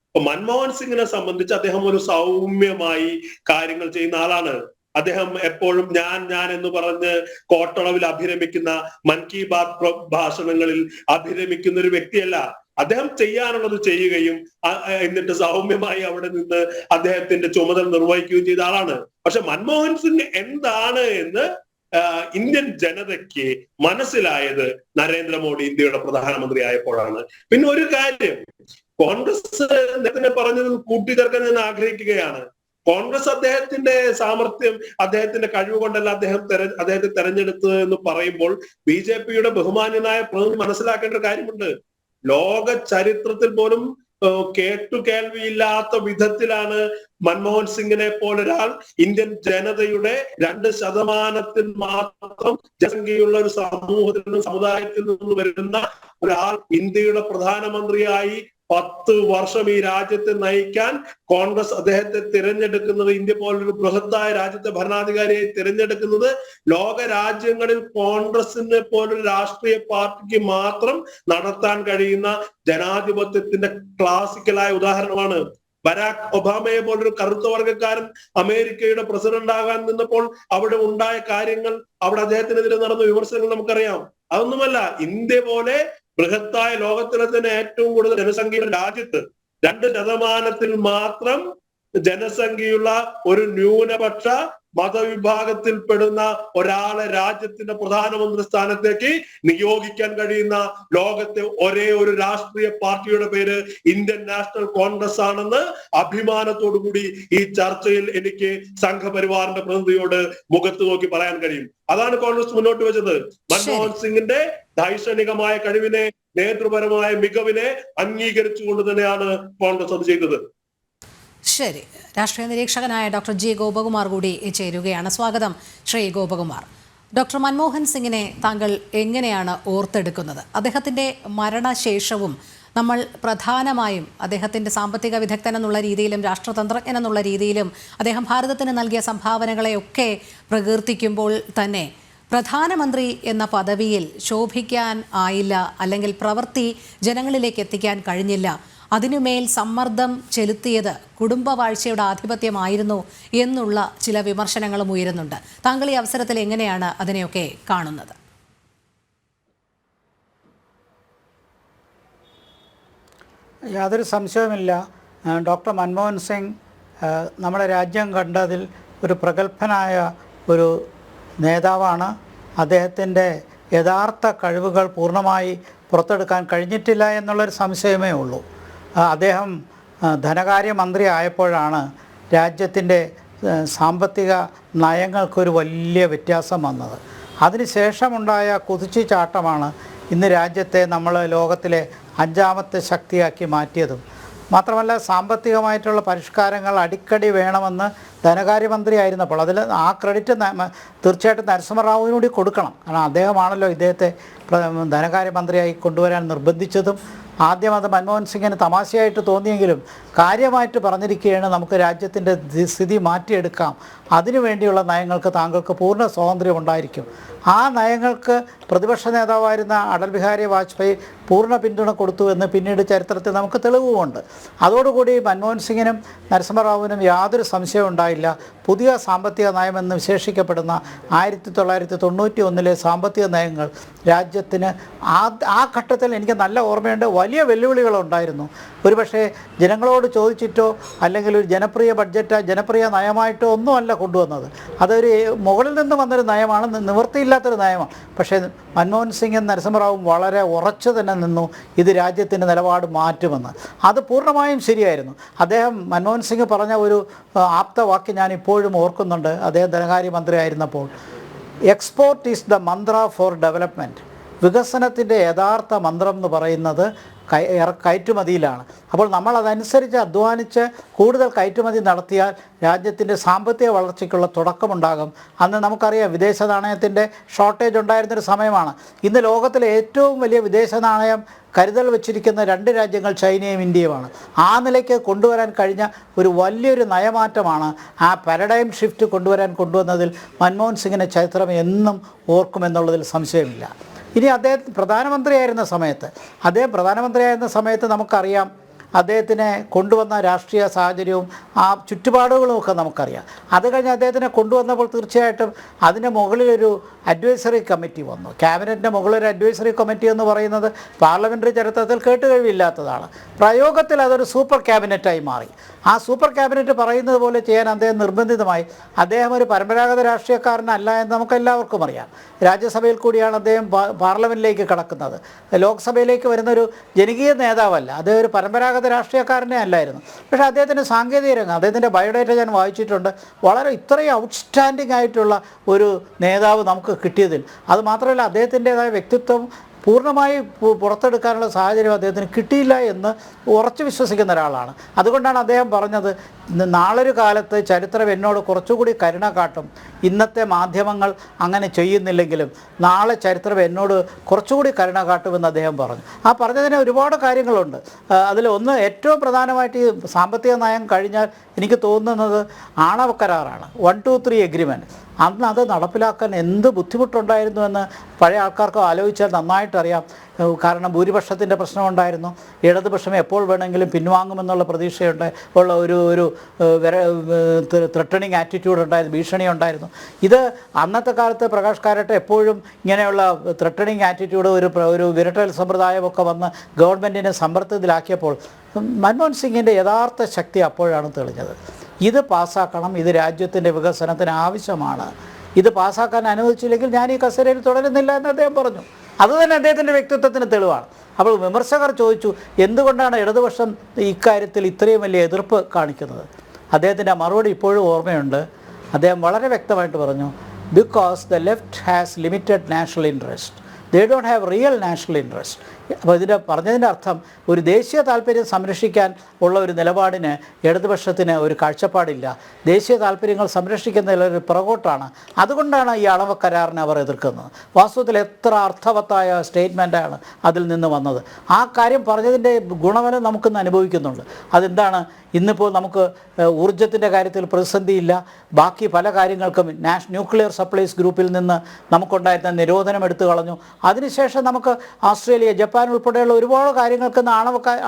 ഇപ്പൊ മൻമോഹൻ സിംഗിനെ സംബന്ധിച്ച് അദ്ദേഹം ഒരു സൗമ്യമായി കാര്യങ്ങൾ ചെയ്യുന്ന ആളാണ്. അദ്ദേഹം എപ്പോഴും ഞാൻ എന്ന് പറഞ്ഞ് കോട്ടളവിൽ അഭിരമിക്കുന്ന, മൻ കി ബാത്ത് ഭാഷണങ്ങളിൽ അഭിരമിക്കുന്ന ഒരു വ്യക്തിയല്ല. അദ്ദേഹം ചെയ്യാനുള്ളത് ചെയ്യുകയും എന്നിട്ട് സൗമ്യമായി അവിടെ നിന്ന് അദ്ദേഹത്തിന്റെ ചുമതല നിർവഹിക്കുകയും ചെയ്ത ആളാണ്. പക്ഷെ മൻമോഹൻ സിംഗ് എന്താണ് എന്ന് ഇന്ത്യൻ ജനതയ്ക്ക് മനസ്സിലായത് നരേന്ദ്രമോദി ഇന്ത്യയുടെ പ്രധാനമന്ത്രി ആയപ്പോഴാണ്. പിന്നെ ഒരു കാര്യം, കോൺഗ്രസ് നേരത്തെ പറഞ്ഞത് കൂട്ടിച്ചേർക്കാൻ ഞാൻ ആഗ്രഹിക്കുകയാണ്. കോൺഗ്രസ് അദ്ദേഹത്തിന്റെ സാമർത്ഥ്യം, അദ്ദേഹത്തിന്റെ കഴിവ് കൊണ്ടല്ല അദ്ദേഹത്തെ തെരഞ്ഞെടുത്തത് എന്ന് പറയുമ്പോൾ BJPയുടെ ബഹുമാന്യനായ പ്രതിനിധി മനസ്സിലാക്കേണ്ട ഒരു കാര്യമുണ്ട്. ലോക ചരിത്രത്തിൽ പോലും കേട്ടുകേൾവിയില്ലാത്ത വിധത്തിലാണ് മൻമോഹൻ സിംഗിനെ പോലൊരാൾ ഇന്ത്യൻ ജനതയുടെ 2% മാത്രം ജനസംഖ്യയുള്ള ഒരു സമൂഹത്തിൽ നിന്നും സമുദായത്തിൽ നിന്നും വരുന്ന ഒരാൾ ഇന്ത്യയുടെ പ്രധാനമന്ത്രിയായി 10 വർഷം ഈ രാജ്യത്തെ നയിക്കാൻ കോൺഗ്രസ് അദ്ദേഹത്തെ തിരഞ്ഞെടുക്കുന്നത്, ഇന്ത്യ പോലൊരു ബൃഹത്തായ രാജ്യത്തെ ഭരണാധികാരിയെ തിരഞ്ഞെടുക്കുന്നത് ലോക രാജ്യങ്ങളിൽ കോൺഗ്രസിനെ പോലൊരു രാഷ്ട്രീയ പാർട്ടിക്ക് മാത്രം നടത്താൻ കഴിയുന്ന ജനാധിപത്യത്തിന്റെ ക്ലാസിക്കലായ ഉദാഹരണമാണ്. ബരാക് ഒബാമയെ പോലൊരു കറുത്ത വർഗ്ഗക്കാരൻ അമേരിക്കയുടെ പ്രസിഡന്റ് ആകാൻ നിന്നപ്പോൾ അവിടെ ഉണ്ടായ കാര്യങ്ങൾ, അവിടെ അദ്ദേഹത്തിനെതിരെ നടന്ന വിമർശനങ്ങൾ നമുക്കറിയാം. അതൊന്നുമല്ല, ഇന്ത്യ പോലെ ബൃഹത്തായ ലോകത്തിലെ തന്നെ ഏറ്റവും കൂടുതൽ ജനസംഖ്യയുള്ള രാജ്യത്ത് 2% മാത്രം ജനസംഖ്യയുള്ള ഒരു ന്യൂനപക്ഷ മതവിഭാഗത്തിൽപ്പെടുന്ന ഒരാളെ രാജ്യത്തിന്റെ പ്രധാനമന്ത്രി സ്ഥാനത്തേക്ക് നിയോഗിക്കാൻ കഴിയുന്ന ലോകത്തെ ഒരേ ഒരു രാഷ്ട്രീയ പാർട്ടിയുടെ പേര് ഇന്ത്യൻ നാഷണൽ കോൺഗ്രസ് ആണെന്ന് അഭിമാനത്തോടു കൂടി ഈ ചർച്ചയിൽ എനിക്ക് സംഘപരിവാറിന്റെ പ്രതിനിധിയോട് മുഖത്ത് നോക്കി പറയാൻ കഴിയും. അതാണ് കോൺഗ്രസ് മുന്നോട്ട് വെച്ചത്. മൻമോഹൻ സിംഗിന്റെ ദൈക്ഷണികമായ കഴിവിനെ, നേതൃപരമായ മികവിനെ അംഗീകരിച്ചുകൊണ്ട് തന്നെയാണ് കോൺഗ്രസ് അത് ചെയ്തത്. ശരി, രാഷ്ട്രീയ നിരീക്ഷകനായ ഡോക്ടർ ജി ഗോപകുമാർ കൂടി ചേരുകയാണ്. സ്വാഗതം ശ്രീ ഗോപകുമാർ. ഡോക്ടർ മൻമോഹൻ സിംഗിനെ താങ്കൾ എങ്ങനെയാണ് ഓർത്തെടുക്കുന്നത്? അദ്ദേഹത്തിൻ്റെ മരണശേഷവും നമ്മൾ പ്രധാനമായും അദ്ദേഹത്തിൻ്റെ സാമ്പത്തിക വിദഗ്ധൻ എന്നുള്ള രീതിയിലും രാഷ്ട്രതന്ത്രജ്ഞൻ എന്നുള്ള രീതിയിലും അദ്ദേഹം ഭാരതത്തിന് നൽകിയ സംഭാവനകളെയൊക്കെ പ്രകീർത്തിക്കുമ്പോൾ തന്നെ പ്രധാനമന്ത്രി എന്ന പദവിയിൽ ശോഭിക്കാൻ ആയില്ല, അല്ലെങ്കിൽ പ്രവൃത്തി ജനങ്ങളിലേക്ക് എത്തിക്കാൻ കഴിഞ്ഞില്ല, അതിനുമേൽ സമ്മർദ്ദം ചെലുത്തിയത് കുടുംബവാഴ്ചയുടെ ആധിപത്യമായിരുന്നു എന്നുള്ള ചില വിമർശനങ്ങളും ഉയരുന്നുണ്ട്. താങ്കൾ ഈ അവസരത്തിൽ എങ്ങനെയാണ് അതിനെയൊക്കെ കാണുന്നത്? യാതൊരു സംശയവുമില്ല, ഡോക്ടർ മൻമോഹൻ സിംഗ് നമ്മുടെ രാജ്യം കണ്ടതിൽ ഒരു പ്രഗത്ഭനായ ഒരു നേതാവാണ്. അദ്ദേഹത്തിൻ്റെ യഥാർത്ഥ കഴിവുകൾ പൂർണ്ണമായി പുറത്തെടുക്കാൻ കഴിഞ്ഞിട്ടില്ല എന്നുള്ളൊരു സംശയമേ ഉള്ളൂ. അദ്ദേഹം ധനകാര്യമന്ത്രി ആയപ്പോഴാണ് രാജ്യത്തിൻ്റെ സാമ്പത്തിക നയങ്ങൾക്കൊരു വലിയ വ്യത്യാസം വന്നത്. അതിനുശേഷമുണ്ടായ കുതിച്ചുചാട്ടമാണ് ഇന്ന് രാജ്യത്തെ നമ്മൾ ലോകത്തിലെ 5ാമത്തെ ശക്തിയാക്കി മാറ്റിയതും. മാത്രമല്ല, സാമ്പത്തികമായിട്ടുള്ള പരിഷ്കാരങ്ങൾ അടിക്കടി വേണമെന്ന് ധനകാര്യമന്ത്രി ആയിരുന്നപ്പോൾ അതിൽ ആ ക്രെഡിറ്റ് തീർച്ചയായിട്ടും നരസിംഹറാവുവിന് കൂടി കൊടുക്കണം. കാരണം അദ്ദേഹമാണല്ലോ ഇദ്ദേഹത്തെ ധനകാര്യമന്ത്രിയായി കൊണ്ടുവരാൻ നിർബന്ധിച്ചതും. ആദ്യം അത് മൻമോഹൻ സിംഗിന് തമാശയായിട്ട് തോന്നിയെങ്കിലും കാര്യമായിട്ട് പറഞ്ഞിരിക്കുകയാണ്, നമുക്ക് രാജ്യത്തിൻ്റെ സ്ഥിതി മാറ്റിയെടുക്കാം, അതിനുവേണ്ടിയുള്ള നയങ്ങൾക്ക് താങ്കൾക്ക് പൂർണ്ണ സ്വാതന്ത്ര്യം ഉണ്ടായിരിക്കും. ആ നയങ്ങൾക്ക് പ്രതിപക്ഷ നേതാവായിരുന്ന അടൽ ബിഹാരി വാജ്പേയി പൂർണ്ണ പിന്തുണ കൊടുത്തു എന്ന് പിന്നീട് ചരിത്രത്തിൽ നമുക്ക് തെളിവുമുണ്ട്. അതോടുകൂടി മൻമോഹൻ സിംഗിനും നരസിംഹറാവുവിനും യാതൊരു സംശയവും ഉണ്ടായില്ല. പുതിയ സാമ്പത്തിക നയമെന്ന് വിശേഷിക്കപ്പെടുന്ന 1991 സാമ്പത്തിക നയങ്ങൾ രാജ്യത്തിന് ആ ഘട്ടത്തിൽ എനിക്ക് നല്ല ഓർമ്മയുണ്ട്, വലിയ വെല്ലുവിളികളുണ്ടായിരുന്നു. ഒരുപക്ഷെ ജനങ്ങളോട് ചോദിച്ചിട്ടോ അല്ലെങ്കിൽ ഒരു ജനപ്രിയ ബഡ്ജറ്റ്, ജനപ്രിയ നയമായിട്ടോ ഒന്നുമല്ല കൊണ്ടുവന്നത്. അതൊരു മുകളിൽ നിന്ന് വന്നൊരു നയമാണ്, നിവൃത്തിയില്ലാത്തൊരു നയമാണ്. പക്ഷേ മൻമോഹൻ സിംഗും നരസിംഹറാവും വളരെ ഉറച്ചു തന്നെ നിന്നു, ഇത് രാജ്യത്തിൻ്റെ നിലപാട് മാറ്റുമെന്ന്. അത് പൂർണ്ണമായും ശരിയായിരുന്നു. അദ്ദേഹം മൻമോഹൻ സിംഗ് പറഞ്ഞ ഒരു ആപ്തവാക്യം ഞാൻ ഇപ്പോഴും ഓർക്കുന്നുണ്ട്. അദ്ദേഹം ധനകാര്യമന്ത്രി ആയിരുന്നപ്പോൾ, export is the Mantra for development. വികസനത്തിൻ്റെ യഥാർത്ഥ മന്ത്രം എന്ന് പറയുന്നത് കയറ്റുമതിയിലാണ്. അപ്പോൾ നമ്മൾ അതനുസരിച്ച് അധ്വാനിച്ച് കൂടുതൽ കയറ്റുമതി നടത്തിയാൽ രാജ്യത്തിൻ്റെ സാമ്പത്തിക വളർച്ചയ്ക്കുള്ള തുടക്കമുണ്ടാകും. അന്ന് നമുക്കറിയാം, വിദേശ നാണയത്തിൻ്റെ ഷോർട്ടേജ് ഉണ്ടായിരുന്നൊരു സമയമാണ്. ഇന്ന് ലോകത്തിലെ ഏറ്റവും വലിയ വിദേശ നാണയം കരുതൽ വച്ചിരിക്കുന്ന 2 രാജ്യങ്ങൾ ചൈനയും ഇന്ത്യയുമാണ്. ആ നിലയ്ക്ക് കൊണ്ടുവരാൻ കഴിഞ്ഞ ഒരു വലിയൊരു നയമാറ്റമാണ്, ആ പാരഡൈം ഷിഫ്റ്റ് കൊണ്ടുവന്നതിൽ മൻമോഹൻ സിംഗിനെ ചരിത്രം എന്നും ഓർക്കുമെന്നുള്ളതിൽ സംശയമില്ല. ഇനി അദ്ദേഹം പ്രധാനമന്ത്രിയായിരുന്ന സമയത്ത് നമുക്കറിയാം, അദ്ദേഹത്തിനെ കൊണ്ടുവന്ന രാഷ്ട്രീയ സാഹചര്യവും ആ ചുറ്റുപാടുകളുമൊക്കെ നമുക്കറിയാം. അത് കഴിഞ്ഞ് അദ്ദേഹത്തിനെ കൊണ്ടുവന്നപ്പോൾ തീർച്ചയായിട്ടും അതിന് മുകളിലൊരു അഡ്വൈസറി കമ്മിറ്റി വന്നു. ക്യാബിനറ്റിൻ്റെ മുകളിലൊരു അഡ്വൈസറി കമ്മിറ്റി എന്ന് പറയുന്നത് പാർലമെൻ്ററി ചരിത്രത്തിൽ കേട്ടുകഴിവില്ലാത്തതാണ്. പ്രയോഗത്തിൽ അതൊരു സൂപ്പർ ക്യാബിനറ്റായി മാറി. ആ സൂപ്പർ ക്യാബിനറ്റ് പറയുന്നത് പോലെ ചെയ്യാൻ അദ്ദേഹം നിർബന്ധിതമായി. അദ്ദേഹം ഒരു പരമ്പരാഗത രാഷ്ട്രീയക്കാരനല്ല എന്ന് നമുക്കെല്ലാവർക്കും അറിയാം. രാജ്യസഭയിൽ കൂടിയാണ് അദ്ദേഹം പാർലമെൻറ്റിലേക്ക് കടക്കുന്നത്. ലോക്സഭയിലേക്ക് വരുന്നൊരു ജനകീയ നേതാവല്ല, അദ്ദേഹം ഒരു പരമ്പരാഗത രാഷ്ട്രീയക്കാരനെ അല്ലായിരുന്നു. പക്ഷേ അദ്ദേഹത്തിൻ്റെ സാങ്കേതിക രംഗം, അദ്ദേഹത്തിൻ്റെ ബയോഡേറ്റ ഞാൻ വായിച്ചിട്ടുണ്ട്. വളരെ ഇത്രയും ഔട്ട്സ്റ്റാൻഡിംഗ് ആയിട്ടുള്ള ഒരു നേതാവ് നമുക്ക് കിട്ടിയതിൽ, അത് മാത്രമല്ല അദ്ദേഹത്തിൻ്റെതായ വ്യക്തിത്വം പൂർണ്ണമായി പുറത്തെടുക്കാനുള്ള സാഹചര്യം അദ്ദേഹത്തിന് കിട്ടിയില്ല എന്ന് ഉറച്ചു വിശ്വസിക്കുന്ന ഒരാളാണ്. അതുകൊണ്ടാണ് അദ്ദേഹം പറഞ്ഞത്, നാളൊരു കാലത്ത് ചരിത്രം എന്നോട് കുറച്ചുകൂടി കരുണ കാട്ടും. ഇന്നത്തെ മാധ്യമങ്ങൾ അങ്ങനെ ചെയ്യുന്നില്ലെങ്കിലും നാളെ ചരിത്രം എന്നോട് കുറച്ചുകൂടി കരുണ കാട്ടുമെന്ന് അദ്ദേഹം പറഞ്ഞു. ആ പറഞ്ഞതിന് ഒരുപാട് കാര്യങ്ങളുണ്ട്. അതിൽ ഒന്ന്, ഏറ്റവും പ്രധാനമായിട്ട് ഈ സാമ്പത്തിക നയം കഴിഞ്ഞാൽ എനിക്ക് തോന്നുന്നത് ആണവ കരാറാണ്, 1-2-3 എഗ്രിമെൻറ്റ്. അന്ന് അത് നടപ്പിലാക്കാൻ എന്ത് ബുദ്ധിമുട്ടുണ്ടായിരുന്നുവെന്ന് പഴയ ആൾക്കാർക്ക് ആലോചിച്ചാൽ നന്നായിട്ടറിയാം. കാരണം ഭൂരിപക്ഷത്തിൻ്റെ പ്രശ്നമുണ്ടായിരുന്നു. ഇടതുപക്ഷം എപ്പോൾ വേണമെങ്കിലും പിൻവാങ്ങുമെന്നുള്ള പ്രതീക്ഷയുണ്ട് ഉള്ള ഒരു ത്രെട്ടണിങ് ആറ്റിറ്റ്യൂഡ് ഉണ്ടായിരുന്നു, ഭീഷണി ഉണ്ടായിരുന്നു. ഇത് അന്നത്തെ കാലത്ത് പ്രകാശ് കാരാട്ട് എപ്പോഴും ഇങ്ങനെയുള്ള ത്രെട്ടണിങ് ആറ്റിറ്റ്യൂഡ്, ഒരു വിരട്ടൽ സമ്പ്രദായമൊക്കെ വന്ന് ഗവൺമെൻറ്റിനെ സമ്മർദ്ദത്തിലാക്കിയപ്പോൾ മൻമോഹൻ സിംഗിൻ്റെ യഥാർത്ഥ ശക്തി അപ്പോഴാണ് തെളിഞ്ഞത്. ഇത് പാസ്സാക്കണം, ഇത് രാജ്യത്തിൻ്റെ വികസനത്തിന് ആവശ്യമാണ്, ഇത് പാസ്സാക്കാൻ അനുവദിച്ചില്ലെങ്കിൽ ഞാൻ ഈ കസേരയിൽ തുടരുന്നില്ല എന്ന് അദ്ദേഹം പറഞ്ഞു. അതുതന്നെ അദ്ദേഹത്തിൻ്റെ വ്യക്തിത്വത്തിന് തെളിവാണ്. അപ്പോൾ വിമർശകർ ചോദിച്ചു, എന്തുകൊണ്ടാണ് ഇടതുപക്ഷം ഇക്കാര്യത്തിൽ ഇത്രയും വലിയ എതിർപ്പ് കാണിക്കുന്നത്? അദ്ദേഹത്തിൻ്റെ മറുപടി ഇപ്പോഴും ഓർമ്മയുണ്ട്. അദ്ദേഹം വളരെ വ്യക്തമായിട്ട് പറഞ്ഞു, because the left has limited national interest, they don't have real national interest. അപ്പോൾ പറഞ്ഞതിൻ്റെ അർത്ഥം ഒരു ദേശീയ താല്പര്യം സംരക്ഷിക്കാൻ ഉള്ള ഒരു നിലപാടിന് ഇടതുപക്ഷത്തിന് ഒരു കാഴ്ചപ്പാടില്ല. ദേശീയ താല്പര്യങ്ങൾ സംരക്ഷിക്കുന്നതിൽ ഒരു പുറകോട്ടാണ്. അതുകൊണ്ടാണ് ഈ അളവ് കരാറിനെ അവർ എതിർക്കുന്നത്. വാസ്തവത്തിൽ എത്ര അർത്ഥവത്തായ സ്റ്റേറ്റ്മെൻറ്റാണ് അതിൽ നിന്ന് വന്നത്. ആ കാര്യം പറഞ്ഞതിൻ്റെ ഗുണഫലം നമുക്കിന്ന് അനുഭവിക്കുന്നുണ്ട്. അതെന്താണ്? ഇന്നിപ്പോൾ നമുക്ക് ഊർജ്ജത്തിൻ്റെ കാര്യത്തിൽ പ്രതിസന്ധിയില്ല. ബാക്കി പല കാര്യങ്ങൾക്കും ന്യൂക്ലിയർ സപ്ലൈസ് ഗ്രൂപ്പിൽ നിന്ന് നമുക്കുണ്ടായിരുന്ന നിരോധനം എടുത്തു കളഞ്ഞു. അതിനുശേഷം നമുക്ക് ഓസ്ട്രേലിയ, ജപ്പാൻ ഉൾപ്പെടെയുള്ള ഒരുപാട് കാര്യങ്ങൾക്ക്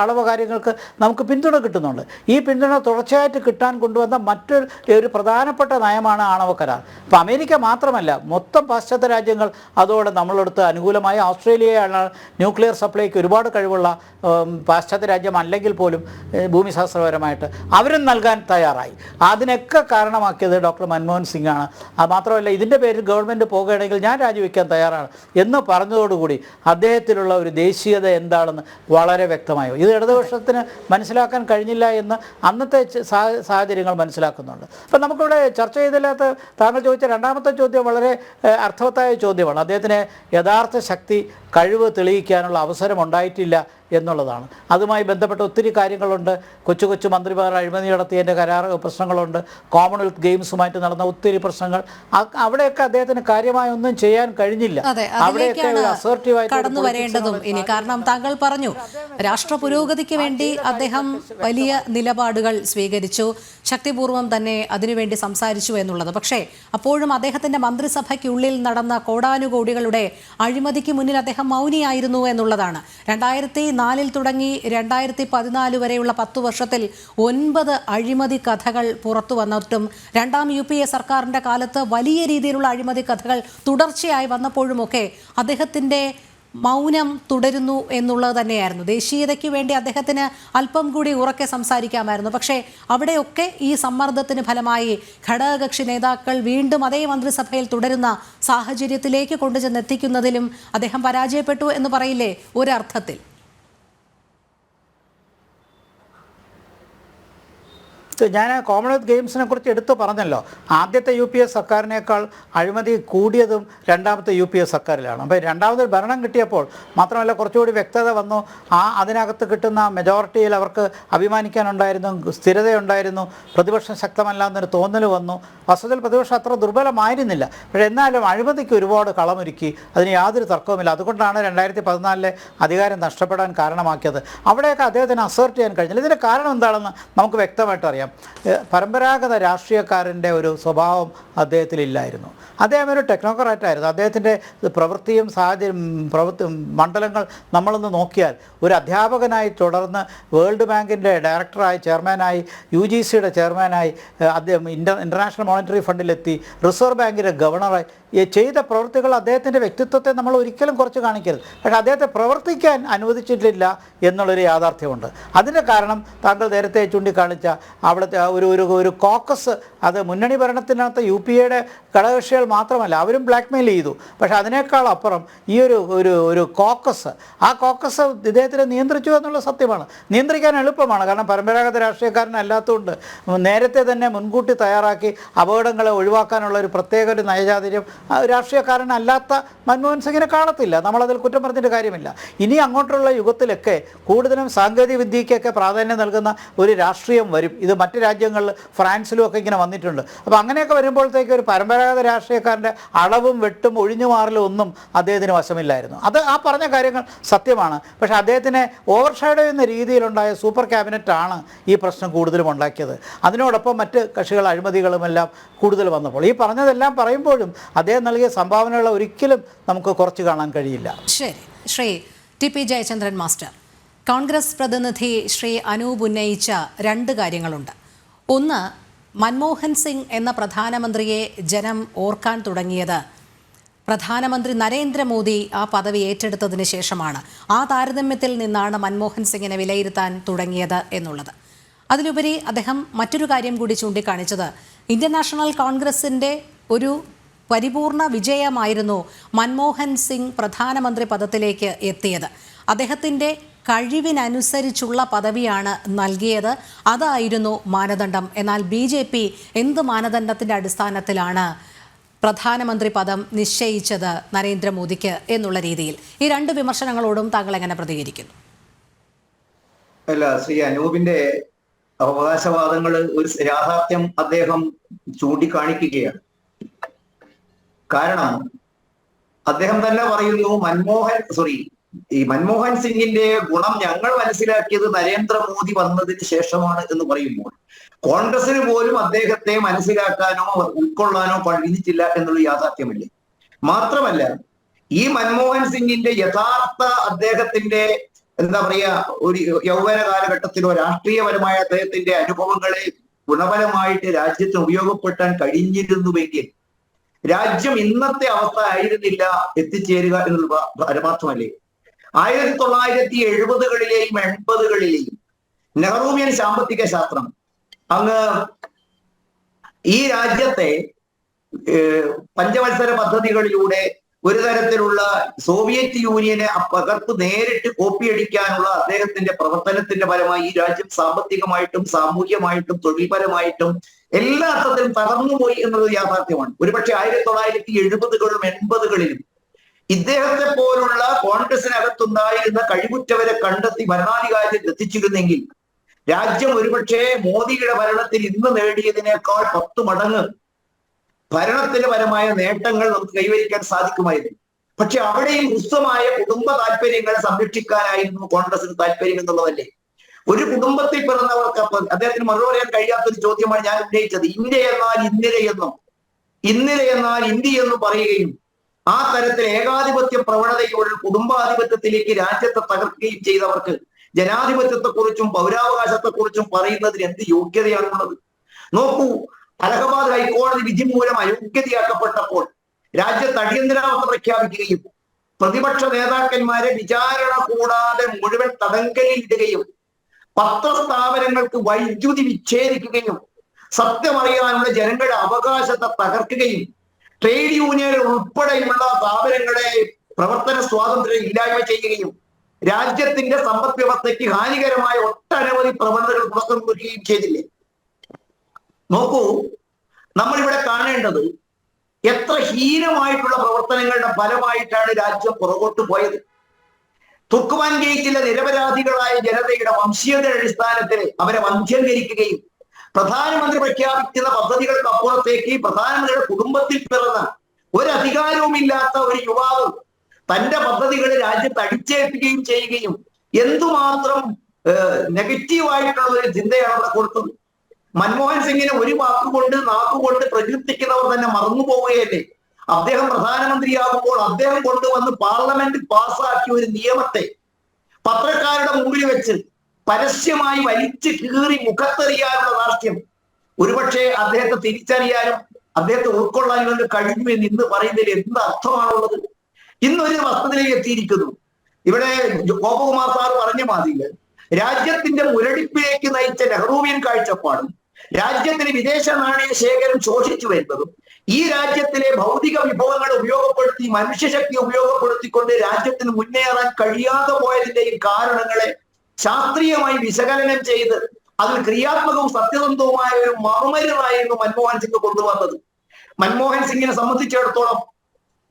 അളവ് കാര്യങ്ങൾക്ക് നമുക്ക് പിന്തുണ കിട്ടുന്നുണ്ട്. ഈ പിന്തുണ തുടർച്ചയായിട്ട് കിട്ടാൻ കൊണ്ടുവന്ന മറ്റൊരു പ്രധാനപ്പെട്ട നയമാണ് ആണവ കരാർ. ഇപ്പം അമേരിക്ക മാത്രമല്ല, മൊത്തം പാശ്ചാത്യ രാജ്യങ്ങൾ അതോടെ നമ്മളെടുത്ത് അനുകൂലമായി. ഓസ്ട്രേലിയയാണ് ന്യൂക്ലിയർ സപ്ലൈക്ക് ഒരുപാട് കഴിവുള്ള പാശ്ചാത്യ രാജ്യം അല്ലെങ്കിൽ പോലും ഭൂമിശാസ്ത്രപരമായിട്ട് അവരും നൽകാൻ തയ്യാറായി. അതിനൊക്കെ കാരണമാക്കിയത് ഡോക്ടർ മൻമോഹൻ സിംഗ് ആണ്. അത് മാത്രമല്ല, ഇതിൻ്റെ പേരിൽ ഗവൺമെൻറ് പോകുകയാണെങ്കിൽ ഞാൻ രാജിവെക്കാൻ തയ്യാറാണ് എന്ന് പറഞ്ഞതോടുകൂടി അദ്ദേഹത്തിലുള്ള ഒരു ദേശീയത എന്താണെന്ന് വളരെ വ്യക്തമായി. ഇത് ഇടതുപക്ഷത്തിന് മനസ്സിലാക്കാൻ കഴിഞ്ഞില്ല എന്ന് അന്നത്തെ സാഹചര്യങ്ങൾ മനസ്സിലാക്കുന്നുണ്ട്. അപ്പം നമുക്കിവിടെ ചർച്ച ചെയ്തില്ലാത്ത താങ്കൾ ചോദിച്ച രണ്ടാമത്തെ ചോദ്യം വളരെ അർത്ഥവത്തായ ചോദ്യമാണ്. അദ്ദേഹത്തിന് യഥാർത്ഥ ശക്തി, കഴിവ് തെളിയിക്കാനുള്ള അവസരം ഉണ്ടായിട്ടില്ല എന്നുള്ളതാണ്. അതുമായി ബന്ധപ്പെട്ട ഒത്തിരി കാര്യങ്ങളുണ്ട്. കൊച്ചു കൊച്ചു മന്ത്രിമാർ അഴിമതി നടത്തിയതിൻ്റെ പ്രശ്നങ്ങളുണ്ട്. കോമൺവെൽത്ത് ഗെയിംസുമായിട്ട് നടന്ന ഒത്തിരി പ്രശ്നങ്ങൾ, അവിടെയൊക്കെ അദ്ദേഹത്തിന് കാര്യമായ ഒന്നും ചെയ്യാൻ കഴിഞ്ഞില്ല. കടന്നു വരേണ്ടതും ഇനി. കാരണം താങ്കൾ പറഞ്ഞു രാഷ്ട്ര പുരോഗതിക്ക് വേണ്ടി അദ്ദേഹം വലിയ നിലപാടുകൾ സ്വീകരിച്ചു, ശക്തിപൂർവ്വം തന്നെ അതിനുവേണ്ടി സംസാരിച്ചു എന്നുള്ളത്. പക്ഷേ അപ്പോഴും അദ്ദേഹത്തിന്റെ മന്ത്രിസഭയ്ക്കുള്ളിൽ നടന്ന കോടാനുകോടികളുടെ അഴിമതിക്ക് മുന്നിൽ അദ്ദേഹം മൗനിയായിരുന്നു എന്നുള്ളതാണ്. 2004 തുടങ്ങി 2014 വരെയുള്ള 10 വർഷത്തിൽ 9 അഴിമതി കഥകൾ പുറത്തു വന്നിട്ടും രണ്ടാം UPA സർക്കാരിന്റെ കാലത്ത് വലിയ രീതിയിലുള്ള അഴിമതി കഥകൾ തുടർച്ചയായി വന്നപ്പോഴുമൊക്കെ അദ്ദേഹത്തിന്റെ മൗനം തുടരുന്നു എന്നുള്ളത് തന്നെയായിരുന്നു. ദേശീയതയ്ക്ക് വേണ്ടി അദ്ദേഹത്തിന് അല്പം കൂടി ഉറക്കെ സംസാരിക്കാമായിരുന്നു. പക്ഷേ അവിടെയൊക്കെ ഈ സമ്മർദ്ദത്തിന് ഫലമായി ഘടകകക്ഷി നേതാക്കൾ വീണ്ടും അതേ മന്ത്രിസഭയിൽ തുടരുന്ന സാഹചര്യത്തിലേക്ക് കൊണ്ടുചെന്നെത്തിക്കുന്നതിലും അദ്ദേഹം പരാജയപ്പെട്ടു എന്ന് പറയില്ലേ ഒരർത്ഥത്തിൽ? ഞാൻ കോമൺവെൽത്ത് ഗെയിംസിനെ കുറിച്ച് എടുത്തു പറഞ്ഞല്ലോ. ആദ്യത്തെ UPA സർക്കാരിനേക്കാൾ അഴിമതി കൂടിയതും രണ്ടാമത്തെ UPA സർക്കാരിലാണ്. അപ്പോൾ രണ്ടാമത് ഭരണം കിട്ടിയപ്പോൾ മാത്രമല്ല കുറച്ചുകൂടി വ്യക്തത വന്നു. അതിനകത്ത് കിട്ടുന്ന മെജോറിറ്റിയിൽ അവർക്ക് അഭിമാനിക്കാനുണ്ടായിരുന്നു, സ്ഥിരതയുണ്ടായിരുന്നു, പ്രതിപക്ഷം ശക്തമല്ല എന്നൊരു തോന്നൽ വന്നു. വസ്തുതയിൽ പ്രതിപക്ഷം അത്ര ദുർബലമായിരുന്നില്ല. പക്ഷേ എന്നാലും അഴിമതിക്ക് ഒരുപാട് കളമൊരുക്കി, അതിന് യാതൊരു തർക്കവുമില്ല. അതുകൊണ്ടാണ് 2014 അധികാരം നഷ്ടപ്പെടാൻ കാരണമാക്കിയത്. അവിടെയൊക്കെ അദ്ദേഹത്തിന് അസേർട്ട് ചെയ്യാൻ കഴിഞ്ഞില്ല. ഇതിൻ്റെ കാരണം എന്താണെന്ന് നമുക്ക് വ്യക്തമായിട്ട് അറിയാം. പരമ്പരാഗത രാഷ്ട്രീയക്കാരൻ്റെ ഒരു സ്വഭാവം അദ്ദേഹത്തിലില്ലായിരുന്നു. അദ്ദേഹം ഒരു ടെക്നോക്രാറ്റായിരുന്നു. അദ്ദേഹത്തിൻ്റെ പ്രവൃത്തിയും മണ്ഡലങ്ങൾ നമ്മളൊന്ന് നോക്കിയാൽ, ഒരു അധ്യാപകനായി തുടർന്ന് വേൾഡ് ബാങ്കിൻ്റെ ഡയറക്ടറായി, ചെയർമാനായി, UGCയുടെ ചെയർമാനായി, അദ്ദേഹം ഇൻ്റർനാഷണൽ മോണിറ്ററി ഫണ്ടിലെത്തി, റിസർവ് ബാങ്കിൻ്റെ ഗവർണറായി ചെയ്ത പ്രവൃത്തികൾ അദ്ദേഹത്തിൻ്റെ വ്യക്തിത്വത്തെ നമ്മൾ ഒരിക്കലും കുറച്ച് കാണിക്കരുത്. പക്ഷേ അദ്ദേഹത്തെ പ്രവർത്തിക്കാൻ അനുവദിച്ചിട്ടില്ല എന്നുള്ളൊരു യാഥാർത്ഥ്യമുണ്ട്. അതിൻ്റെ കാരണം താങ്കൾ നേരത്തെ ചൂണ്ടിക്കാണിച്ച അവിടുത്തെ ഒരു കോക്കസ്, അത് മുന്നണി ഭരണത്തിനകത്ത് UPAയുടെ ഘടകകക്ഷികൾ മാത്രമല്ല, അവരും ബ്ലാക്ക്മെയിൽ ചെയ്തു. പക്ഷേ അതിനേക്കാൾ അപ്പുറം ഈ ഒരു കോക്കസ്, ആ കോക്കസ് ഇദ്ദേഹത്തിനെ നിയന്ത്രിച്ചു എന്നുള്ള സത്യമാണ്. നിയന്ത്രിക്കാൻ എളുപ്പമാണ്, കാരണം പരമ്പരാഗത രാഷ്ട്രീയക്കാരനല്ലാത്തതുകൊണ്ട് നേരത്തെ തന്നെ മുൻകൂട്ടി തയ്യാറാക്കി അപകടങ്ങളെ ഒഴിവാക്കാനുള്ള ഒരു പ്രത്യേക ഒരു നയചാതുര്യം രാഷ്ട്രീയക്കാരനല്ലാത്ത മൻമോഹൻ സിംഗിനെ കാണത്തില്ല. നമ്മളതിൽ കുറ്റം പറഞ്ഞിട്ട് കാര്യമില്ല. ഇനി അങ്ങോട്ടുള്ള യുഗത്തിലൊക്കെ കൂടുതലും സാങ്കേതിക വിദ്യയ്ക്കൊക്കെ പ്രാധാന്യം നൽകുന്ന ഒരു രാഷ്ട്രീയം വരും. ഇത് മറ്റ് രാജ്യങ്ങളിൽ, ഫ്രാൻസിലും ഒക്കെ ഇങ്ങനെ വന്നിട്ടുണ്ട്. അപ്പോൾ അങ്ങനെയൊക്കെ വരുമ്പോഴത്തേക്ക് ഒരു പരമ്പരാഗത രാഷ്ട്രീയക്കാരൻ്റെ അളവും വെട്ടും ഒഴിഞ്ഞു മാറലും ഒന്നും അദ്ദേഹത്തിന് വശമില്ലായിരുന്നു. അത് ആ പറഞ്ഞ കാര്യങ്ങൾ സത്യമാണ്. പക്ഷേ അദ്ദേഹത്തിനെ ഓവർഷാഡോ ചെയ്യുന്ന രീതിയിലുണ്ടായ സൂപ്പർ ക്യാബിനറ്റാണ് ഈ പ്രശ്നം കൂടുതലും ഉണ്ടാക്കിയത്. അതിനോടൊപ്പം മറ്റ് കക്ഷികൾ അഴിമതികളുമെല്ലാം കൂടുതൽ വന്നപ്പോൾ ഈ പറഞ്ഞതെല്ലാം പറയുമ്പോഴും അദ്ദേഹം നൽകിയ സംഭാവനകൾ ഒരിക്കലും നമുക്ക് കുറച്ച് കാണാൻ കഴിയില്ല. ശരി, ശ്രീ TP ജയചന്ദ്രൻ മാസ്റ്റർ, കോൺഗ്രസ് പ്രതിനിധി ശ്രീ അനൂപ് ഉന്നയിച്ച 2 കാര്യങ്ങളുണ്ട്. ഒന്ന്, മൻമോഹൻ സിംഗ് എന്ന പ്രധാനമന്ത്രിയെ ജനം ഓർക്കാൻ തുടങ്ങിയത് പ്രധാനമന്ത്രി നരേന്ദ്രമോദി ആ പദവി ഏറ്റെടുത്തതിന് ശേഷമാണ്. ആ താരതമ്യത്തിൽ നിന്നാണ് മൻമോഹൻ സിംഗിനെ വിലയിരുത്താൻ തുടങ്ങിയത് എന്നുള്ളത്. അതിലുപരി അദ്ദേഹം മറ്റൊരു കാര്യം കൂടി ചൂണ്ടിക്കാണിച്ചത് ഇന്ത്യൻ നാഷണൽ കോൺഗ്രസിൻ്റെ ഒരു പരിപൂർണ വിജയമായിരുന്നു മൻമോഹൻ സിംഗ് പ്രധാനമന്ത്രി പദത്തിലേക്ക് എത്തിയത്. അദ്ദേഹത്തിൻ്റെ കഴിവിനനുസരിച്ചുള്ള പദവിയാണ് നൽകിയത്, അതായിരുന്നു മാനദണ്ഡം. എന്നാൽ BJP എന്ത് മാനദണ്ഡത്തിൻ്റെ അടിസ്ഥാനത്തിലാണ് പ്രധാനമന്ത്രി പദം നിശ്ചയിച്ചത് നരേന്ദ്രമോദിക്ക് എന്നുള്ള രീതിയിൽ ഈ രണ്ട് വിമർശനങ്ങളോടും താങ്കൾ എങ്ങനെ പ്രതികരിക്കുന്നു? അല്ല, ശ്രീ അനൂപിന്റെ അവകാശവാദങ്ങൾ ഒരു യാഥാർത്ഥ്യം അദ്ദേഹം ചൂണ്ടിക്കാണിക്കുകയാണ്. കാരണം അദ്ദേഹം തന്നെ പറയുന്നു മൻമോഹൻ സിംഗിന്റെ ഗുണം ഞങ്ങൾ മനസ്സിലാക്കിയത് നരേന്ദ്രമോദി വന്നതിന് ശേഷമാണ് എന്ന് പറയുമ്പോൾ കോൺഗ്രസിന് പോലും അദ്ദേഹത്തെ മനസ്സിലാക്കാനോ ഉൾക്കൊള്ളാനോ കഴിഞ്ഞിട്ടില്ല എന്നുള്ള യാഥാർത്ഥ്യമില്ലേ. മാത്രമല്ല, ഈ മൻമോഹൻ സിംഗിന്റെ യഥാർത്ഥ അദ്ദേഹത്തിന്റെ എന്താ പറയാ ഒരു യൗവന കാലഘട്ടത്തിലോ രാഷ്ട്രീയപരമായ അദ്ദേഹത്തിന്റെ അനുഭവങ്ങളെ ഗുണപരമായിട്ട് രാജ്യത്തിന് ഉപയോഗപ്പെടുത്താൻ കഴിഞ്ഞിരുന്നുവെങ്കിൽ രാജ്യം ഇന്നത്തെ അവസ്ഥ ആയിരുന്നില്ല എത്തിച്ചേരുക എന്നുള്ള പരമാർത്ഥമല്ലേ. 1970-കളിലെയും 80-കളിലെയും നെഹ്റുവിയൻ സാമ്പത്തിക ശാസ്ത്രം അങ്ങ് ഈ രാജ്യത്തെ പഞ്ചവത്സര പദ്ധതികളിലൂടെ ഒരു തരത്തിലുള്ള സോവിയറ്റ് യൂണിയനെ പകർപ്പ് നേരിട്ട് കോപ്പിയടിക്കാനുള്ള അദ്ദേഹത്തിന്റെ പ്രവർത്തനത്തിന്റെ ഫലമായി ഈ രാജ്യം സാമ്പത്തികമായിട്ടും സാമൂഹ്യമായിട്ടും തൊഴിൽപരമായിട്ടും എല്ലാ അർത്ഥത്തിലും തകർന്നുപോയി എന്നുള്ളത് യാഥാർത്ഥ്യമാണ്. ഒരുപക്ഷെ 1970-കളിലും 80-കളിലും ഇദ്ദേഹത്തെ പോലുള്ള കോൺഗ്രസിനകത്തുണ്ടായിരുന്ന കഴിവുറ്റവരെ കണ്ടെത്തി ഭരണാധികാരത്തിൽ എത്തിച്ചിരുന്നെങ്കിൽ രാജ്യം ഒരുപക്ഷെ മോദിയുടെ ഭരണത്തിൽ ഇന്ന് നേടിയതിനേക്കാൾ 10 മടങ്ങ് ഭരണത്തിന് പരമായ നേട്ടങ്ങൾ നമുക്ക് കൈവരിക്കാൻ സാധിക്കുമായിരുന്നു. പക്ഷെ അവിടെയും ഹ്രസ്വമായ കുടുംബ താല്പര്യങ്ങളെ സംരക്ഷിക്കാനായിരുന്നു കോൺഗ്രസിന് താല്പര്യം എന്നുള്ളതല്ലേ. ഒരു കുടുംബത്തിൽ പിറന്നവർക്ക് അദ്ദേഹത്തിന് മറുപടി പറയാൻ കഴിയാത്തൊരു ചോദ്യമാണ് ഞാൻ ഉന്നയിച്ചത്. ഇന്ത്യ എന്നാൽ ഇന്ദിരയെന്നും എന്നാൽ ഇന്ത്യ എന്നും പറയുകയും ആ തരത്തിൽ ഏകാധിപത്യ പ്രവണതയോട് കുടുംബാധിപത്യത്തിലേക്ക് രാജ്യത്തെ തകർക്കുകയും ചെയ്തവർക്ക് ജനാധിപത്യത്തെക്കുറിച്ചും പൗരാവകാശത്തെക്കുറിച്ചും പറയുന്നതിന് എന്ത് യോഗ്യതയാണുള്ളത്? നോക്കൂ, അലഹബാദ് ഹൈക്കോടതി വിധി മൂലം അയോഗ്യതയാക്കപ്പെട്ടപ്പോൾ രാജ്യത്ത് അടിയന്തരാവസ്ഥ പ്രഖ്യാപിക്കുകയും പ്രതിപക്ഷ നേതാക്കന്മാരെ വിചാരണ കൂടാതെ മുഴുവൻ തടങ്കലിടുകയും പത്രസ്ഥാപനങ്ങൾക്ക് വൈദ്യുതി വിച്ഛേദിക്കുകയും സത്യമറിയാനുള്ള ജനങ്ങളുടെ അവകാശത്തെ തകർക്കുകയും ട്രേഡ് യൂണിയനുകൾ ഉൾപ്പെടെയുള്ള സ്ഥാപനങ്ങളെ പ്രവർത്തന സ്വാതന്ത്ര്യം ഇല്ലായ്മ ചെയ്യുകയും രാജ്യത്തിന്റെ സമ്പദ് വ്യവസ്ഥയ്ക്ക് ഹാനികരമായ ഒട്ടനവധി പ്രവണതകൾ തുടക്കം കുറിക്കുകയും ചെയ്തില്ലേ? നോക്കൂ, നമ്മളിവിടെ കാണേണ്ടത് എത്ര ഹീനമായിട്ടുള്ള പ്രവർത്തനങ്ങളുടെ ഫലമായിട്ടാണ് രാജ്യം പുറകോട്ട് പോയത്. തുർക്കുമാൻ ഗേറ്റിലെ നിരപരാധികളായ ജനതയുടെ വംശീയതയുടെ അടിസ്ഥാനത്തിൽ അവരെ വന്ധ്യംകരിക്കുകയും പ്രധാനമന്ത്രി പ്രഖ്യാപിക്കുന്ന പദ്ധതികൾക്ക് അപ്പുറത്തേക്ക് പ്രധാനമന്ത്രിയുടെ കുടുംബത്തിൽ പിറന്ന ഒരധികാരവുമില്ലാത്ത ഒരു യുവാവ് തന്റെ പദ്ധതികൾ രാജ്യത്ത് അടിച്ചേൽപ്പിക്കുകയും ചെയ്യുകയും എന്തുമാത്രം നെഗറ്റീവായിട്ടുള്ള ഒരു ചിന്തയാണ് അവിടെ കൊടുത്തത്. മൻമോഹൻ സിംഗിനെ ഒരു വാക്കുകൊണ്ട് നാക്കുകൊണ്ട് പ്രകീർത്തിക്കുന്നവർ തന്നെ മറന്നു പോവുകയല്ലേ. അദ്ദേഹം പ്രധാനമന്ത്രിയാകുമ്പോൾ അദ്ദേഹം കൊണ്ടുവന്ന് പാർലമെന്റ് പാസ്സാക്കിയ ഒരു നിയമത്തെ പത്രക്കാരുടെ മുമ്പിൽ വെച്ച് പരസ്യമായി വലിച്ചു കീറി മുഖത്തെറിയാനുള്ള രാഷ്ട്രീയം ഒരുപക്ഷെ അദ്ദേഹത്തെ തിരിച്ചറിയാനും അദ്ദേഹത്തെ ഉൾക്കൊള്ളാനും കഴിഞ്ഞു എന്ന് ഇന്ന് പറയുന്നതിൽ എന്ത് അർത്ഥമാണുള്ളത്? ഇന്നൊരു വസ്തുതയിലേക്ക് എത്തിയിരിക്കുന്നു. ഇവിടെ ഗോപകുമാർ സാർ പറഞ്ഞ മാതിരി രാജ്യത്തിന്റെ മുരടിപ്പിലേക്ക് നയിച്ച നെഹ്റുവിയൻ കാഴ്ചപ്പാടും രാജ്യത്തിന് വിദേശ നാണയ ശേഖരം ശോഷിച്ചു വരുന്നതും ഈ രാജ്യത്തിലെ ഭൗതിക വിഭവങ്ങൾ ഉപയോഗപ്പെടുത്തി മനുഷ്യശക്തി ഉപയോഗപ്പെടുത്തിക്കൊണ്ട് രാജ്യത്തിന് മുന്നേറാൻ കഴിയാതെ പോയതിന്റെയും കാരണങ്ങളെ ശാസ്ത്രീയമായി വിശകലനം ചെയ്ത് അതിൽ ക്രിയാത്മകവും സത്യസന്ധവുമായ ഒരു മറുമരുന്നായിരുന്നു മൻമോഹൻ സിംഗ് കൊണ്ടുവന്നത്. മൻമോഹൻ സിംഗിനെ സംബന്ധിച്ചിടത്തോളം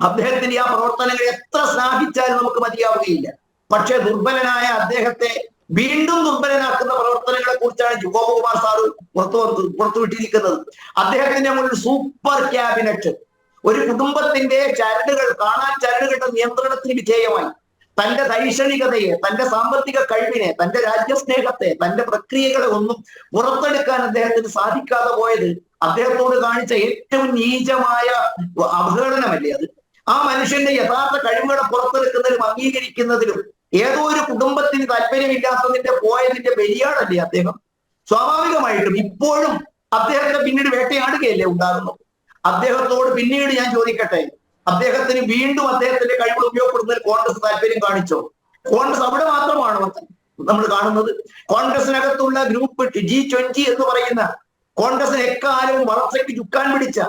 അദ്ദേഹത്തിന്റെ ആ പ്രവർത്തനങ്ങൾ എത്ര ശ്ലാഘിച്ചാലും നമുക്ക് മതിയാവുകയില്ല. പക്ഷെ ദുർബലനായ അദ്ദേഹത്തെ വീണ്ടും ദുർബലനാക്കുന്ന പ്രവർത്തനങ്ങളെ കുറിച്ചാണ് ഗോപകുമാർ സാറ് പുറത്തുവിട്ടിരിക്കുന്നത്. അദ്ദേഹത്തിന്റെ മുന്നിൽ സൂപ്പർ ക്യാബിനറ്റ്, ഒരു കുടുംബത്തിന്റെ ചരടുകളുടെ നിയന്ത്രണത്തിന് വിധേയമായി തന്റെ ദൈക്ഷണികതയെ, തന്റെ സാമ്പത്തിക കഴിവിനെ, തന്റെ രാജ്യസ്നേഹത്തെ, തന്റെ പ്രക്രിയകളെ ഒന്നും പുറത്തെടുക്കാൻ അദ്ദേഹത്തിന് സാധിക്കാതെ പോയത് അദ്ദേഹത്തോട് കാണിച്ച ഏറ്റവും നീചമായ അവഹേളനമല്ലേ അത്? ആ മനുഷ്യന്റെ യഥാർത്ഥ കഴിവുകളെ പുറത്തെടുക്കുന്നതിലും അംഗീകരിക്കുന്നതിലും ഏതോ ഒരു കുടുംബത്തിന് താല്പര്യമില്ലാത്തതിന്റെ പോയതിന്റെ ബലിയാടല്ലേ അദ്ദേഹം? സ്വാഭാവികമായിട്ടും ഇപ്പോഴും അദ്ദേഹത്തെ പിന്നീട് വേട്ടയാടുകയല്ലേ ഉണ്ടാകുന്നു. അദ്ദേഹത്തോട് പിന്നീട് ഞാൻ ചോദിക്കട്ടെ, അദ്ദേഹത്തിന് വീണ്ടും അദ്ദേഹത്തിന്റെ കഴിവുകൾ ഉപയോഗപ്പെടുന്നതിൽ കോൺഗ്രസ് താല്പര്യം കാണിച്ചോ? കോൺഗ്രസ് അവിടെ മാത്രമാണ് നമ്മൾ കാണുന്നത്. കോൺഗ്രസിനകത്തുള്ള ഗ്രൂപ്പ് G20 എന്ന് പറയുന്ന കോൺഗ്രസിന് എക്കാലവും വളർച്ചയ്ക്ക് ചുക്കാൻ പിടിച്ച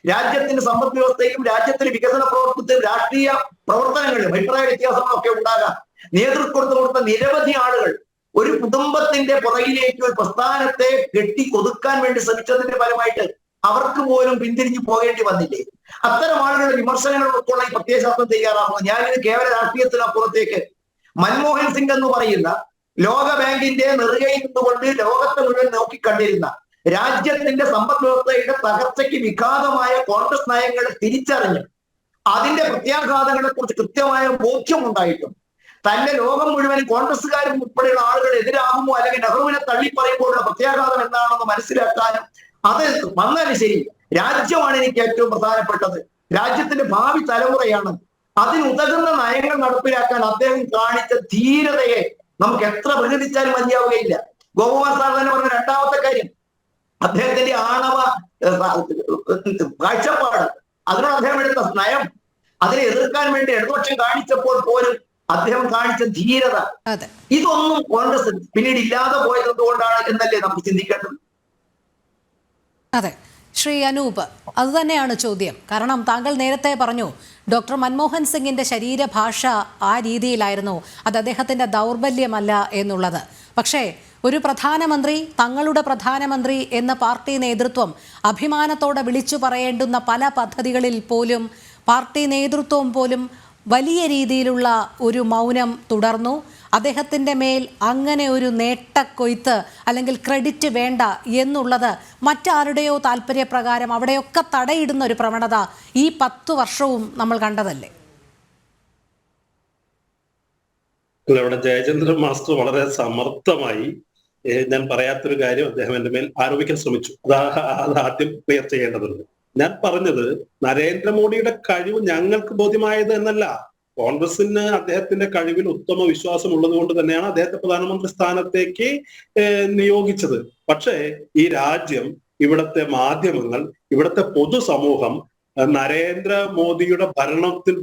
രാജ്യത്തിന്റെ സമ്പദ് വ്യവസ്ഥയും രാജ്യത്തിന്റെ വികസന പ്രവർത്തനത്തിലും രാഷ്ട്രീയ പ്രവർത്തനങ്ങളിലും അഭിപ്രായ വ്യത്യാസങ്ങളൊക്കെ ഉണ്ടാകാം നേതൃത്വം കൊടുത്ത നിരവധി ആളുകൾ ഒരു കുടുംബത്തിന്റെ പുറകിലേക്ക് ഒരു പ്രസ്ഥാനത്തെ കെട്ടി ഒതുക്കാൻ വേണ്ടി ശ്രമിച്ചതിന്റെ ഫലമായിട്ട് അവർക്ക് പോലും പിന്തിരിഞ്ഞു പോകേണ്ടി വന്നില്ലേ? അത്തരം ആളുകളുടെ വിമർശനങ്ങൾക്കുള്ള ഈ പ്രത്യയശാസ്ത്രം തയ്യാറാവുന്നത്. ഞാനിത് കേവല രാഷ്ട്രീയത്തിനപ്പുറത്തേക്ക് മൻമോഹൻ സിംഗ് എന്ന് പറയുന്ന ലോക ബാങ്കിന്റെ നെറുകയിൽ നിന്നുകൊണ്ട് ലോകത്തെ മുഴുവൻ നോക്കിക്കണ്ടിരുന്ന രാജ്യത്തിന്റെ സമ്പദ് വ്യവസ്ഥയുടെ തകർച്ചയ്ക്ക് വിഘാതമായ കോൺഗ്രസ് നയങ്ങളെ തിരിച്ചറിഞ്ഞ് അതിന്റെ പ്രത്യാഘാതങ്ങളെ കുറിച്ച് കൃത്യമായ ബോധ്യമുണ്ടായിട്ടും തന്റെ ലോകം മുഴുവൻ കോൺഗ്രസ്സുകാരും ഉൾപ്പെടെയുള്ള ആളുകൾ എതിരാകുമോ അല്ലെങ്കിൽ നെഹ്റുവിനെ തള്ളിപ്പറയുമ്പോഴുള്ള പ്രത്യാഘാതം എന്താണെന്ന് മനസ്സിലാക്കാനും അത് വന്നാലും ശരി, രാജ്യമാണ് എനിക്ക് ഏറ്റവും പ്രധാനപ്പെട്ടത്, രാജ്യത്തിന്റെ ഭാവി തലമുറയാണ്, അതിനുതകുന്ന നയങ്ങൾ നടപ്പിലാക്കാൻ അദ്ദേഹം കാണിച്ച ധീരതയെ നമുക്ക് എത്ര പ്രകടിച്ചാലും മതിയാവുകയില്ല. ഗോപകുമാർ സാർ തന്നെ പറഞ്ഞ രണ്ടാമത്തെ കാര്യം, അദ്ദേഹത്തിന്റെ ആണവ കാഴ്ചപ്പാട്, അതിനോട് അദ്ദേഹം എടുത്ത നയം, അതിനെ എതിർക്കാൻ വേണ്ടി ഇടതുപക്ഷം കാണിച്ചപ്പോൾ പോലും അദ്ദേഹം കാണിച്ച ധീരത, ഇതൊന്നും കോൺഗ്രസ് പിന്നീട് ഇല്ലാതെ പോയത് എന്തുകൊണ്ടാണ് എന്നല്ലേ നമുക്ക് ചിന്തിക്കേണ്ടത്. അതെ ശ്രീ അനൂപ്, അതുതന്നെയാണ് ചോദ്യം. കാരണം താങ്കൾ നേരത്തെ പറഞ്ഞു ഡോക്ടർ മൻമോഹൻ സിംഗിന്റെ ശരീരഭാഷ ആ രീതിയിലായിരുന്നു, അത് അദ്ദേഹത്തിന്റെ ദൗർബല്യമല്ല എന്നുള്ളത്. പക്ഷേ ഒരു പ്രധാനമന്ത്രി, തങ്ങളുടെ പ്രധാനമന്ത്രി എന്ന പാർട്ടി നേതൃത്വം അഭിമാനത്തോടെ വിളിച്ചു പറയേണ്ടുന്ന പല പദ്ധതികളിൽ പോലും പാർട്ടി നേതൃത്വം പോലും വലിയ രീതിയിലുള്ള ഒരു മൗനം തുടർന്നു. അദ്ദേഹത്തിൻ്റെ മേൽ അങ്ങനെ ഒരു നേട്ടക്കൊയ്ത്ത് അല്ലെങ്കിൽ ക്രെഡിറ്റ് വേണ്ട എന്നുള്ളത് മറ്റാരുടെയോ താല്പര്യപ്രകാരം അവിടെയൊക്കെ തടയിടുന്ന ഒരു പ്രവണത ഈ 10 വർഷവും നമ്മൾ കണ്ടതല്ലേ? ഇവിടെ ജയചന്ദ്രൻ മാസ്റ്റർ വളരെ സമർത്ഥമായി ഞാൻ പറയാത്തൊരു കാര്യം അദ്ദേഹം എന്റെ മേൽ ആരോപിക്കാൻ ശ്രമിച്ചു. അത് ആദ്യം ക്ലിയർ ചെയ്യേണ്ടതുണ്ട്. ഞാൻ പറഞ്ഞത് നരേന്ദ്രമോദിയുടെ കഴിവ് ഞങ്ങൾക്ക് ബോധ്യമായത് എന്നല്ല, കോൺഗ്രസിന് അദ്ദേഹത്തിന്റെ കഴിവിൽ ഉത്തമ വിശ്വാസം ഉള്ളത് കൊണ്ട് തന്നെയാണ് അദ്ദേഹത്തെ പ്രധാനമന്ത്രി സ്ഥാനത്തേക്ക് നിയോഗിച്ചത്. പക്ഷേ ഈ രാജ്യം, ഇവിടുത്തെ മാധ്യമങ്ങൾ, ഇവിടുത്തെ പൊതുസമൂഹം നരേന്ദ്രമോദിയുടെ ഭരണത്തിൽ,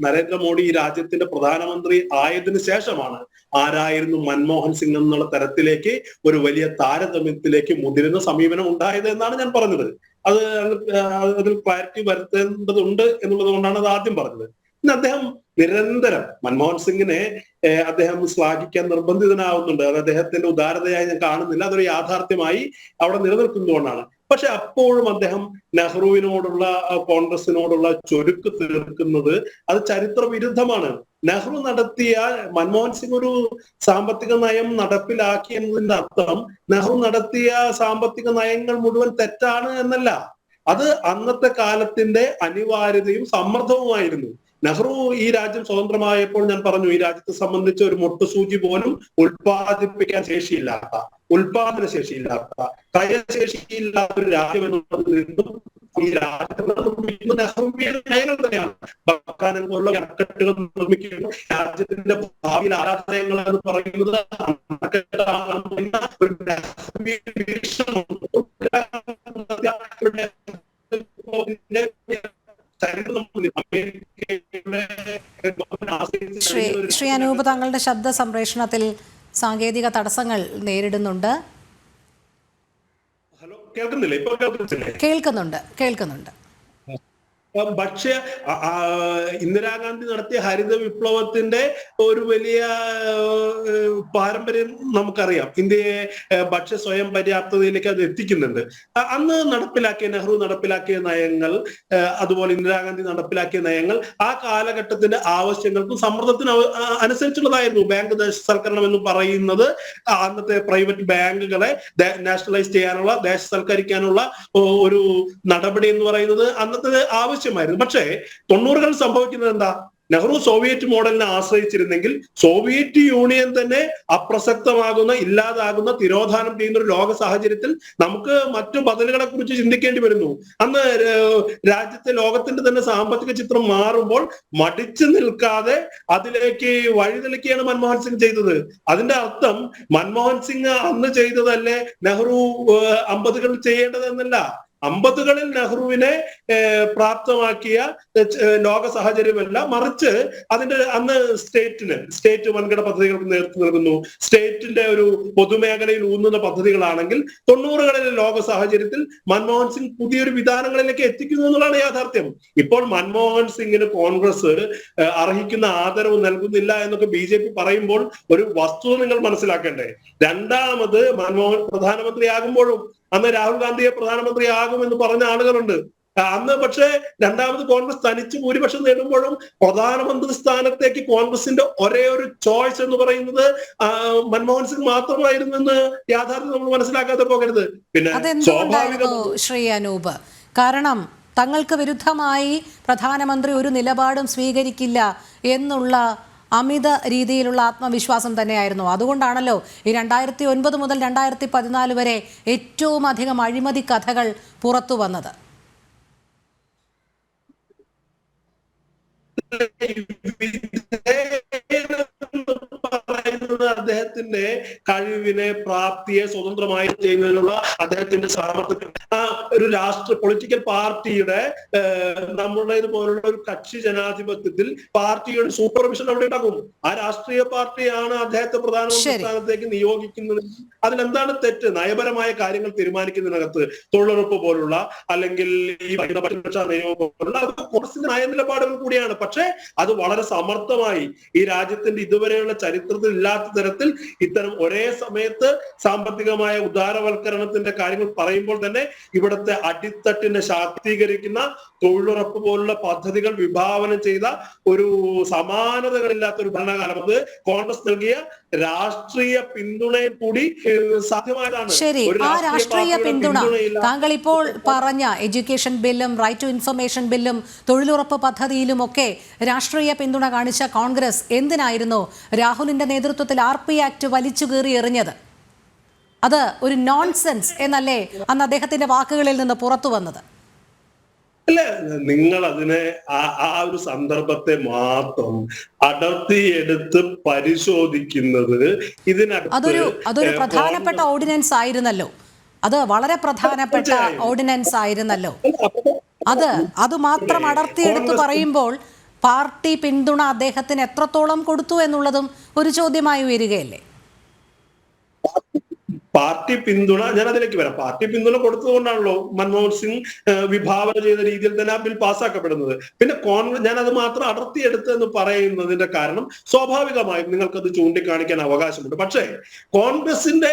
നരേന്ദ്രമോദി ഈ രാജ്യത്തിന്റെ പ്രധാനമന്ത്രി ആയതിനു ശേഷമാണ് ആരായിരുന്നു മൻമോഹൻ സിംഗ് എന്നുള്ള തരത്തിലേക്ക് ഒരു വലിയ താരതമ്യത്തിലേക്ക് മുതിരുന്ന സമീപനം ഉണ്ടായത് എന്നാണ് ഞാൻ പറഞ്ഞത്. അതിൽ ക്ലാരിറ്റി വരുത്തേണ്ടതുണ്ട് എന്നുള്ളത് കൊണ്ടാണ് അത് ആദ്യം പറഞ്ഞത്. പിന്നെ അദ്ദേഹം നിരന്തരം മൻമോഹൻ സിംഗിനെ അദ്ദേഹം ശ്ലാഘിക്കാൻ നിർബന്ധിതനാവുന്നുണ്ട്. അത് അദ്ദേഹത്തിന്റെ ഉദാരതയായി ഞാൻ കാണുന്നില്ല, അതൊരു യാഥാർത്ഥ്യമായി അവിടെ നിലനിൽക്കുന്നതുകൊണ്ടാണ്. പക്ഷെ അപ്പോഴും അദ്ദേഹം നെഹ്റുവിനോടുള്ള, കോൺഗ്രസിനോടുള്ള ചൊരുക്ക് തീർക്കുന്നത് അത് ചരിത്ര വിരുദ്ധമാണ്. നെഹ്റു നടത്തിയ, മൻമോഹൻ സിംഗ് ഒരു സാമ്പത്തിക നയം നടപ്പിലാക്കി എന്നതിന്റെ അർത്ഥം നെഹ്റു നടത്തിയ സാമ്പത്തിക നയങ്ങൾ മുഴുവൻ തെറ്റാണ് എന്നല്ല. അത് അന്നത്തെ കാലത്തിന്റെ അനിവാര്യതയും സമ്മർദ്ദവുമായിരുന്നു. നെഹ്റു ഈ രാജ്യം സ്വതന്ത്രമായപ്പോൾ ഞാൻ പറഞ്ഞു, ഈ രാജ്യത്തെ സംബന്ധിച്ച് ഒരു മുട്ടുസൂചി പോലും ഉൽപ്പാദിപ്പിക്കാൻ ശേഷിയില്ലാത്ത, ഉൽപാദന ശേഷിയില്ലാത്ത, ക്രയശേഷിയില്ലാത്ത ഒരു രാജ്യം എന്നുള്ളത് നിന്നും ഈ രാജ്യം നെഹ്റുവിയുടെ നയങ്ങൾ തന്നെയാണ്. ബക്കാനം പോലുള്ള അണക്കെട്ടുകൾ നിർമ്മിക്കുന്നു. രാജ്യത്തിന്റെ ഭാവിയിൽ ആരാധനയങ്ങൾ എന്ന് പറയുന്നത് ശ്രീ അനൂപ്, താങ്കളുടെ ശബ്ദ സംപ്രേഷണത്തിൽ സാങ്കേതിക തടസ്സങ്ങൾ നേരിടുന്നുണ്ട്. ഹലോ, കേൾക്കുന്നില്ലേ? ഇപ്പൊ കേൾക്കുന്നുണ്ട്. ഭക്ഷ്യ ഇന്ദിരാഗാന്ധി നടത്തിയ ഹരിത വിപ്ലവത്തിന്റെ ഒരു വലിയ പാരമ്പര്യം നമുക്കറിയാം. ഇന്ത്യയെ ഭക്ഷ്യ സ്വയം പര്യാപ്തതയിലേക്ക് അത് എത്തിക്കുന്നുണ്ട്. അന്ന് നെഹ്റു നടപ്പിലാക്കിയ നയങ്ങൾ, അതുപോലെ ഇന്ദിരാഗാന്ധി നടപ്പിലാക്കിയ നയങ്ങൾ ആ കാലഘട്ടത്തിന്റെ ആവശ്യങ്ങൾക്കും സമ്മർദ്ദത്തിനും അനുസരിച്ചുള്ളതായിരുന്നു. ബാങ്ക് ദേശസൽക്കരണം എന്ന് പറയുന്നത് അന്നത്തെ പ്രൈവറ്റ് ബാങ്കുകളെ നാഷണലൈസ് ചെയ്യാനുള്ള, ദേശസൽക്കരിക്കാനുള്ള ഒരു നടപടി എന്ന് പറയുന്നത് അന്നത്തെ ആവശ്യമായിരുന്നു. പക്ഷേ 90കൾ സംഭവിക്കുന്നത് എന്താ? നെഹ്റു സോവിയറ്റ് മോഡലിനെ ആശ്രയിച്ചിരുന്നെങ്കിൽ സോവിയറ്റ് യൂണിയൻ തന്നെ അപ്രസക്തമാകുന്ന, ഇല്ലാതാകുന്ന, തിരോധാനം ചെയ്യുന്ന ഒരു ലോക സാഹചര്യത്തിൽ നമുക്ക് മറ്റു ബദലുകളെ കുറിച്ച് ചിന്തിക്കേണ്ടി വരുന്നു. അന്ന് രാജ്യത്തെ, ലോകത്തിന്റെ തന്നെ സാമ്പത്തിക ചിത്രം മാറുമ്പോൾ മടിച്ചു നിൽക്കാതെ അതിലേക്ക് വഴിതെളിക്കുകയാണ് മൻമോഹൻ സിംഗ് ചെയ്തത്. അതിന്റെ അർത്ഥം മൻമോഹൻ സിംഗ് അന്ന് ചെയ്തതല്ലേ നെഹ്റു 50കളിൽ ചെയ്യേണ്ടതെന്നല്ല. 50കളിൽ നെഹ്റുവിനെ പ്രാപ്തമാക്കിയ ലോക സാഹചര്യമല്ല, മറിച്ച് അതിന്റെ അന്ന് സ്റ്റേറ്റ് വൻകിട പദ്ധതികൾക്ക് നേതൃത്വം നൽകുന്നു. സ്റ്റേറ്റിന്റെ ഒരു പൊതുമേഖലയിൽ ഊന്നുന്ന പദ്ധതികളാണെങ്കിൽ 90കളിലെ ലോക സാഹചര്യത്തിൽ മൻമോഹൻ സിംഗ് പുതിയൊരു വിധാനങ്ങളിലേക്ക് എത്തിക്കുന്നു എന്നുള്ളതാണ് യാഥാർത്ഥ്യം. ഇപ്പോൾ മൻമോഹൻ സിംഗിന് കോൺഗ്രസ് അർഹിക്കുന്ന ആദരവ് നൽകുന്നില്ല എന്നൊക്കെ BJP പറയുമ്പോൾ ഒരു വസ്തുത നിങ്ങൾ മനസ്സിലാക്കണ്ടേ. രണ്ടാമത് മൻമോഹൻ പ്രധാനമന്ത്രിയാകുമ്പോഴും അന്ന് രാഹുൽ ഗാന്ധിയെ പ്രധാനമന്ത്രിയാകുമെന്ന് പറഞ്ഞ ആളുകളുണ്ട്. അന്ന് പക്ഷേ രണ്ടാമത് കോൺഗ്രസ് തനിച്ച് ഭൂരിപക്ഷം നേടുമ്പോഴും പ്രധാനമന്ത്രി സ്ഥാനത്തേക്ക് കോൺഗ്രസിന്റെ ഒരേ ഒരു ചോയ്സ് എന്ന് പറയുന്നത് മൻമോഹൻ സിംഗ് മാത്രമായിരുന്നെന്ന് യാഥാർത്ഥ്യം നമ്മൾ മനസ്സിലാക്കാതെ പോകരുത്. പിന്നെ അതെന്തുകൊണ്ടായിരുന്നു ശ്രീ അനൂപ്? കാരണം തങ്ങൾക്ക് വിരുദ്ധമായി പ്രധാനമന്ത്രി ഒരു നിലപാടും സ്വീകരിക്കില്ല എന്നുള്ള അമിത രീതിയിലുള്ള ആത്മവിശ്വാസം തന്നെയായിരുന്നു. അതുകൊണ്ടാണല്ലോ ഈ 2009 മുതൽ 2014 വരെ ഏറ്റവും അധികം അഴിമതി കഥകൾ പുറത്തു വന്നത്. അദ്ദേഹത്തിന്റെ കഴിവിനെ, പ്രാപ്തിയെ സ്വതന്ത്രമായി ചെയ്യുന്നതിനുള്ള അദ്ദേഹത്തിന്റെ സാമർത്ഥ്യം ഒരു പൊളിറ്റിക്കൽ പാർട്ടിയുടെ നമ്മുടേതുപോലുള്ള ഒരു കക്ഷി ജനാധിപത്യത്തിൽ പാർട്ടിയുടെ സൂപ്പർവിഷൻ അവിടെ ഉണ്ടാകും. ആ രാഷ്ട്രീയ പാർട്ടിയാണ് അദ്ദേഹത്തെ പ്രധാനമന്ത്രി സ്ഥാനത്തേക്ക് നിയോഗിക്കുന്നത്. അതിലെന്താണ് തെറ്റ്? നയപരമായ കാര്യങ്ങൾ തീരുമാനിക്കുന്നതിനകത്ത് തൊഴിലുറപ്പ് പോലുള്ള അല്ലെങ്കിൽ ഈ ഭരണപക്ഷ നിയമം പോലുള്ള കോൺഗ്രസിന്റെ നയനിലപാടുകൾ കൂടിയാണ്. പക്ഷേ അത് വളരെ സമർത്ഥമായി ഈ രാജ്യത്തിന്റെ ഇതുവരെയുള്ള ചരിത്രത്തിൽ ഇല്ലാത്ത തരത്തിൽ ഇത്തരം ഒരേ സമയത്ത് സാമ്പത്തികമായ ഉദാരവൽക്കരണത്തിന്റെ കാര്യങ്ങൾ പറയുമ്പോൾ തന്നെ ഇവിടുത്തെ അടിത്തട്ടിനെ ശാക്തീകരിക്കുന്ന തൊഴിലുറപ്പ് പോലുള്ള പദ്ധതികൾ വിഭാവനം ചെയ്ത ഒരു സമാനതകളില്ലാത്ത ഒരു ഭരണകാലം അത് കോൺഗ്രസ് നൽകിയ രാഷ്ട്രീയ പിന്തുണയിൽ കൂടി സാധ്യമായതാണ്. ശരി, ആ രാഷ്ട്രീയ പിന്തുണ താങ്കൾ ഇപ്പോൾ പറഞ്ഞ എഡ്യൂക്കേഷൻ ബില്ലും റൈറ്റ് ടു ഇൻഫർമേഷൻ ബില്ലും തൊഴിലുറപ്പ് പദ്ധതിയിലും ഒക്കെ രാഷ്ട്രീയ പിന്തുണ കാണിച്ച കോൺഗ്രസ് എന്തിനായിരുന്നു രാഹുലിന്റെ നേതൃത്വത്തിൽ RP ആക്ട് വലിച്ചു കീറി എറിഞ്ഞത്? അത് ഒരു നോൺസെൻസ് എന്നല്ലേ അന്ന് അദ്ദേഹത്തിന്റെ വാക്കുകളിൽ നിന്ന് പുറത്തു വന്നത്? അല്ല, നിങ്ങൾ അതിനെ ആ ഒരു സന്ദർഭത്തെ മാത്രം അടർത്തിയെടുത്ത് പരിശോധിക്കുന്നത് അതൊരു പ്രധാനപ്പെട്ട ഓർഡിനൻസ് ആയിരുന്നല്ലോ. അത് വളരെ പ്രധാനപ്പെട്ട ഓർഡിനൻസ് ആയിരുന്നല്ലോ. അത് മാത്രം അടർത്തിയെടുത്ത് പറയുമ്പോൾ പാർട്ടി പിന്തുണ അദ്ദേഹത്തിന് എത്രത്തോളം കൊടുത്തു എന്നുള്ളതും ഒരു ചോദ്യമായി ഉയരുകയല്ലേ? പാർട്ടി പിന്തുണ, ഞാൻ അതിലേക്ക് വരാം. പാർട്ടി പിന്തുണ കൊടുത്തതുകൊണ്ടാണല്ലോ മൻമോഹൻ സിംഗ് വിഭാവന ചെയ്ത രീതിയിൽ തന്നെ ആ ബിൽ പാസ്സാക്കപ്പെടുന്നത്. പിന്നെ ഞാൻ അത് മാത്രം അടർത്തിയെടുത്ത് എന്ന് പറയുന്നതിന്റെ കാരണം സ്വാഭാവികമായും നിങ്ങൾക്കത് ചൂണ്ടിക്കാണിക്കാൻ അവകാശമുണ്ട്. പക്ഷേ കോൺഗ്രസിന്റെ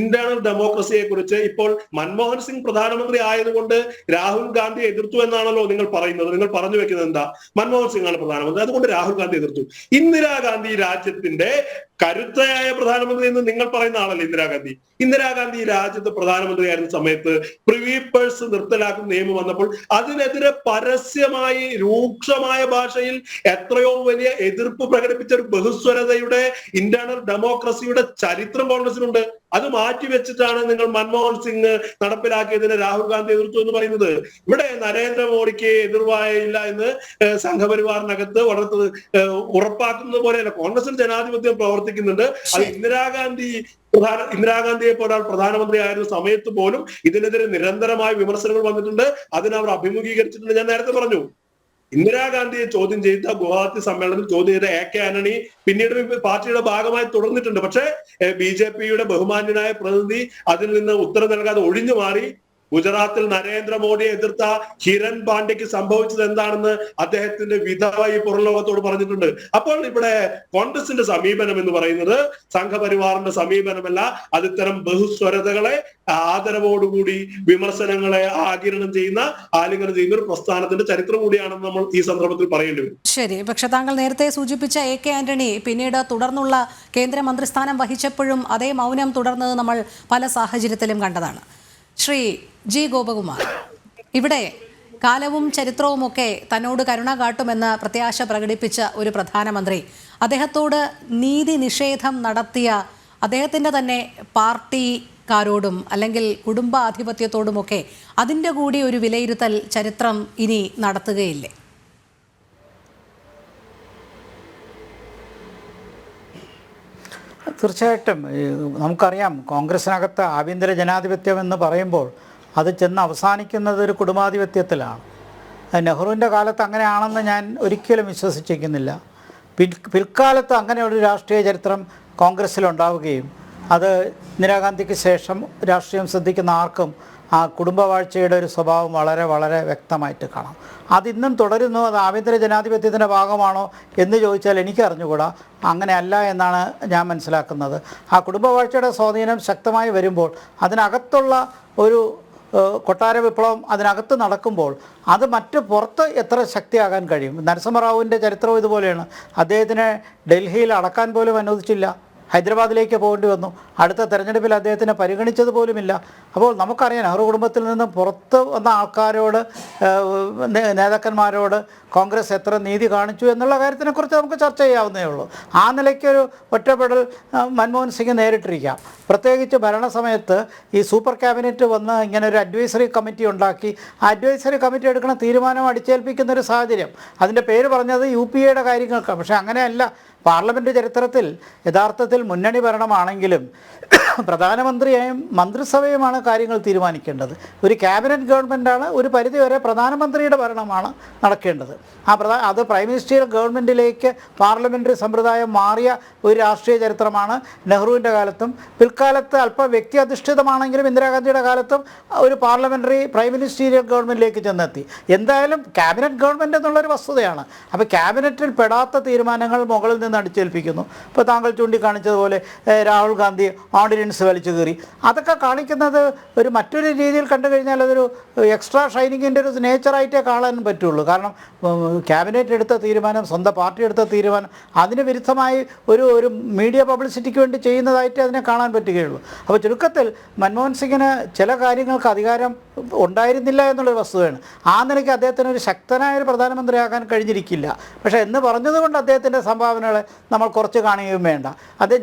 ഇന്റേണൽ ഡെമോക്രസിയെ കുറിച്ച് ഇപ്പോൾ മൻമോഹൻ സിംഗ് പ്രധാനമന്ത്രി ആയതുകൊണ്ട് രാഹുൽ ഗാന്ധി എതിർത്തു എന്നാണല്ലോ നിങ്ങൾ പറയുന്നത്. നിങ്ങൾ പറഞ്ഞു വെക്കുന്നത് എന്താ? മൻമോഹൻ സിംഗ് ആണ് പ്രധാനമന്ത്രി, അതുകൊണ്ട് രാഹുൽ ഗാന്ധി എതിർത്തു. ഇന്ദിരാഗാന്ധി രാജ്യത്തിന്റെ കരുത്തയായ പ്രധാനമന്ത്രി എന്ന് നിങ്ങൾ പറയുന്ന ആളല്ലേ ഇന്ദിരാഗാന്ധി. ഇന്ദിരാഗാന്ധി രാജ്യത്ത് പ്രധാനമന്ത്രിയായിരുന്ന സമയത്ത് പ്രിവി പേഴ്സ് നിർത്തലാക്കുന്ന നിയമം വന്നപ്പോൾ അതിനെതിരെ പരസ്യമായി രൂക്ഷമായ ഭാഷയിൽ എത്രയോ വലിയ എതിർപ്പ് പ്രകടിപ്പിച്ച ഒരു ബഹുസ്വരതയുടെ ഇന്റേണൽ ഡെമോക്രസിയുടെ ചരിത്രം കോൺഗ്രസിനുണ്ട്. അത് മാറ്റിവെച്ചിട്ടാണ് നിങ്ങൾ മൻമോഹൻ സിംഗ് നടപ്പിലാക്കിയതിന് രാഹുൽ ഗാന്ധി എതിർത്തു എന്ന് പറയുന്നത്. ഇവിടെ നരേന്ദ്രമോദിക്ക് എതിർവായില്ല എന്ന് സംഘപരിവാറിനകത്ത് വളരെ ഉറപ്പാക്കുന്നത് പോലെയല്ല കോൺഗ്രസിൽ ജനാധിപത്യം പ്രവർത്തിക്കുന്നുണ്ട്. അത് ഇന്ദിരാഗാന്ധിയെ പോലെ പ്രധാനമന്ത്രി ആയിരുന്ന സമയത്ത് പോലും ഇതിനെതിരെ നിരന്തരമായ വിമർശനങ്ങൾ വന്നിട്ടുണ്ട്. അതിനവർ അഭിമുഖീകരിച്ചിട്ടുണ്ട്. ഞാൻ നേരത്തെ പറഞ്ഞു, ഇന്ദിരാഗാന്ധിയെ ചോദ്യം ചെയ്ത ഗുവാഹത്തി സമ്മേളനത്തിൽ ചോദ്യം ചെയ്ത AK ആന്റണി പിന്നീട് പാർട്ടിയുടെ ഭാഗമായി തുടർന്നിട്ടുണ്ട്. പക്ഷേ BJPയുടെ ബഹുമാന്യനായ പ്രതിനിധി അതിൽ നിന്ന് ഉത്തരം നൽകാതെ ഒഴിഞ്ഞു മാറി. ഗുജറാത്തിൽ നരേന്ദ്രമോദിയെ എതിർത്ത ഹിരൺ പാണ്ഡ്യക്ക് സംഭവിച്ചത് എന്താണെന്ന് അദ്ദേഹത്തിന്റെ വിധവ ഈ പുറംലോകത്തോട് പറഞ്ഞിട്ടുണ്ട്. അപ്പോൾ ഇവിടെ കോൺഗ്രസിന്റെ സമീപനം എന്ന് പറയുന്നത് സംഘപരിവാറിന്റെ സമീപനമല്ല. അത് ഇത്തരം ബഹുസ്വരതകളെ ആദരവോടുകൂടി വിമർശനങ്ങളെ ആലിംഗനം ചെയ്യുന്ന ഒരു പ്രസ്ഥാനത്തിന്റെ ചരിത്രം കൂടിയാണെന്ന് നമ്മൾ ഈ സന്ദർഭത്തിൽ പറയേണ്ടി വരും. ശരി, പക്ഷെ താങ്കൾ നേരത്തെ സൂചിപ്പിച്ച AK ആന്റണി പിന്നീട് തുടർന്നുള്ള കേന്ദ്രമന്ത്രിസ്ഥാനം വഹിച്ചപ്പോഴും അതേ മൗനം തുടർന്നത് നമ്മൾ പല സാഹചര്യത്തിലും കണ്ടതാണ്. ശ്രീ G. ഗോപകുമാർ, ഇവിടെ കാലവും ചരിത്രവുമൊക്കെ തന്നോട് കരുണ കാട്ടുമെന്ന് പ്രത്യാശ പ്രകടിപ്പിച്ച ഒരു പ്രധാനമന്ത്രി അദ്ദേഹത്തോട് നീതി നിഷേധം നടത്തിയ അദ്ദേഹത്തിൻ്റെ തന്നെ പാർട്ടിക്കാരോടും അല്ലെങ്കിൽ കുടുംബാധിപത്യത്തോടുമൊക്കെ അതിൻ്റെ കൂടി ഒരു വിലയിരുത്തൽ ചരിത്രം ഇനി നടത്തുകയില്ലേ? തീർച്ചയായിട്ടും നമുക്കറിയാം കോൺഗ്രസിനകത്ത് ആഭ്യന്തര ജനാധിപത്യം എന്ന് പറയുമ്പോൾ അത് ചെന്ന് അവസാനിക്കുന്നത് ഒരു കുടുംബാധിപത്യത്തിലാണ്. നെഹ്റുവിൻ്റെ കാലത്ത് അങ്ങനെയാണെന്ന് ഞാൻ ഒരിക്കലും വിശ്വസിച്ചിരിക്കുന്നില്ല. പിൽക്കാലത്ത് അങ്ങനെ ഒരു രാഷ്ട്രീയ ചരിത്രം കോൺഗ്രസ്സിലുണ്ടാവുകയും അത് ഇന്ദിരാഗാന്ധിക്ക് ശേഷം രാഷ്ട്രീയം ശ്രദ്ധിക്കുന്ന ആർക്കും ആ കുടുംബവാഴ്ചയുടെ ഒരു സ്വഭാവം വളരെ വളരെ വ്യക്തമായിട്ട് കാണാം. അതിന്നും തുടരുന്നു. അത് ആഭ്യന്തര ജനാധിപത്യത്തിൻ്റെ ഭാഗമാണോ എന്ന് ചോദിച്ചാൽ എനിക്ക് അറിഞ്ഞുകൂടാ. അങ്ങനെയല്ല എന്നാണ് ഞാൻ മനസ്സിലാക്കുന്നത്. ആ കുടുംബവാഴ്ചയുടെ സ്വാധീനം ശക്തമായി വരുമ്പോൾ അതിനകത്തുള്ള ഒരു കൊട്ടാര വിപ്ലവം അതിനകത്ത് നടക്കുമ്പോൾ അത് മറ്റ് പുറത്ത് എത്ര ശക്തിയാകാൻ കഴിയും? നരസിംഹറാവുവിൻ്റെ ചരിത്രം ഇതുപോലെയാണ്. അദ്ദേഹത്തിനെ ഡൽഹിയിൽ അടക്കാൻ പോലും അനുവദിച്ചില്ല, ഹൈദരാബാദിലേക്ക് പോകേണ്ടി വന്നു. അടുത്ത തെരഞ്ഞെടുപ്പിൽ അദ്ദേഹത്തിനെ പരിഗണിച്ചത് പോലുമില്ല. അപ്പോൾ നമുക്കറിയാം നെഹ്റു കുടുംബത്തിൽ നിന്നും പുറത്ത് വന്ന ആൾക്കാരോട്, നേതാക്കന്മാരോട് കോൺഗ്രസ് എത്ര നീതി കാണിച്ചു എന്നുള്ള കാര്യത്തിനെക്കുറിച്ച് നമുക്ക് ചർച്ച ചെയ്യാവുന്നേ ഉള്ളൂ. ആ നിലയ്ക്കൊരു ഒറ്റപ്പെടൽ മൻമോഹൻ സിംഗ് നേരിട്ടിരിക്കാം. പ്രത്യേകിച്ച് ഭരണസമയത്ത് ഈ സൂപ്പർ ക്യാബിനറ്റ് വന്ന് ഇങ്ങനെ ഒരു അഡ്വൈസറി കമ്മിറ്റി ഉണ്ടാക്കി, ആ അഡ്വൈസറി കമ്മിറ്റി എടുക്കുന്ന തീരുമാനം അടിച്ചേൽപ്പിക്കുന്നൊരു സാഹചര്യം. അതിൻ്റെ പേര് പറഞ്ഞത് UPA കാര്യങ്ങൾക്കാണ്. പക്ഷേ അങ്ങനെയല്ല. പാർലമെൻറ്റ് ചരിത്രത്തിൽ യഥാർത്ഥത്തിൽ മുന്നണി ഭരണമാണെങ്കിലും പ്രധാനമന്ത്രിയായും മന്ത്രിസഭയുമാണ് കാര്യങ്ങൾ തീരുമാനിക്കേണ്ടത്. ഒരു ക്യാബിനറ്റ് ഗവൺമെൻറ്റാണ്, ഒരു പരിധിവരെ പ്രധാനമന്ത്രിയുടെ ഭരണമാണ് നടക്കേണ്ടത്. അത് പ്രൈം മിനിസ്റ്റീരിയൽ ഗവൺമെൻറ്റിലേക്ക് പാർലമെൻ്ററി സമ്പ്രദായം മാറിയ ഒരു രാഷ്ട്രീയ ചരിത്രമാണ് നെഹ്റുവിൻ്റെ കാലത്തും. പിൽക്കാലത്ത് അല്പം വ്യക്തി അധിഷ്ഠിതമാണെങ്കിലും ഇന്ദിരാഗാന്ധിയുടെ കാലത്തും ഒരു പാർലമെൻ്ററി പ്രൈം മിനിസ്റ്റീരിയൽ ഗവൺമെൻറ്റിലേക്ക് ചെന്നെത്തി. എന്തായാലും ക്യാബിനറ്റ് ഗവൺമെൻറ് എന്നുള്ളൊരു വസ്തുതയാണ്. അപ്പോൾ ക്യാബിനറ്റിൽ പെടാത്ത തീരുമാനങ്ങൾ മുകളിൽ നിന്ന് അടിച്ചേൽപ്പിക്കുന്നു. ഇപ്പോൾ താങ്കൾ ചൂണ്ടിക്കാണിച്ചതുപോലെ രാഹുൽ ഗാന്ധി ഓർഡിനൻസ് വലിച്ചു കയറി. അതൊക്കെ കാണിക്കുന്നത് ഒരു മറ്റൊരു രീതിയിൽ കണ്ടു കഴിഞ്ഞാൽ അതൊരു എക്സ്ട്രാ ഷൈനിങ്ങിൻ്റെ ഒരു നേച്ചറായിട്ടേ കാണാൻ പറ്റുള്ളൂ. കാരണം ക്യാബിനറ്റ് എടുത്ത തീരുമാനം, സ്വന്തം പാർട്ടി എടുത്ത തീരുമാനം, അതിന് വിരുദ്ധമായി ഒരു മീഡിയ പബ്ലിസിറ്റിക്ക് വേണ്ടി ചെയ്യുന്നതായിട്ട് അതിനെ കാണാൻ പറ്റുകയുള്ളൂ. അപ്പോൾ ചുരുക്കത്തിൽ മൻമോഹൻ സിംഗിന് ചില കാര്യങ്ങൾക്ക് അധികാരം ഉണ്ടായിരുന്നില്ല എന്നുള്ളൊരു വസ്തുതയാണ്. ആ നിലയ്ക്ക് അദ്ദേഹത്തിന് ഒരു ശക്തനായൊരു പ്രധാനമന്ത്രിയാകാൻ കഴിഞ്ഞിരിക്കില്ല. പക്ഷേ എന്ന് പറഞ്ഞതുകൊണ്ട് അദ്ദേഹത്തിൻ്റെ സംഭാവനകളെ നമ്മൾ കുറച്ച് കാണുകയും വേണ്ട.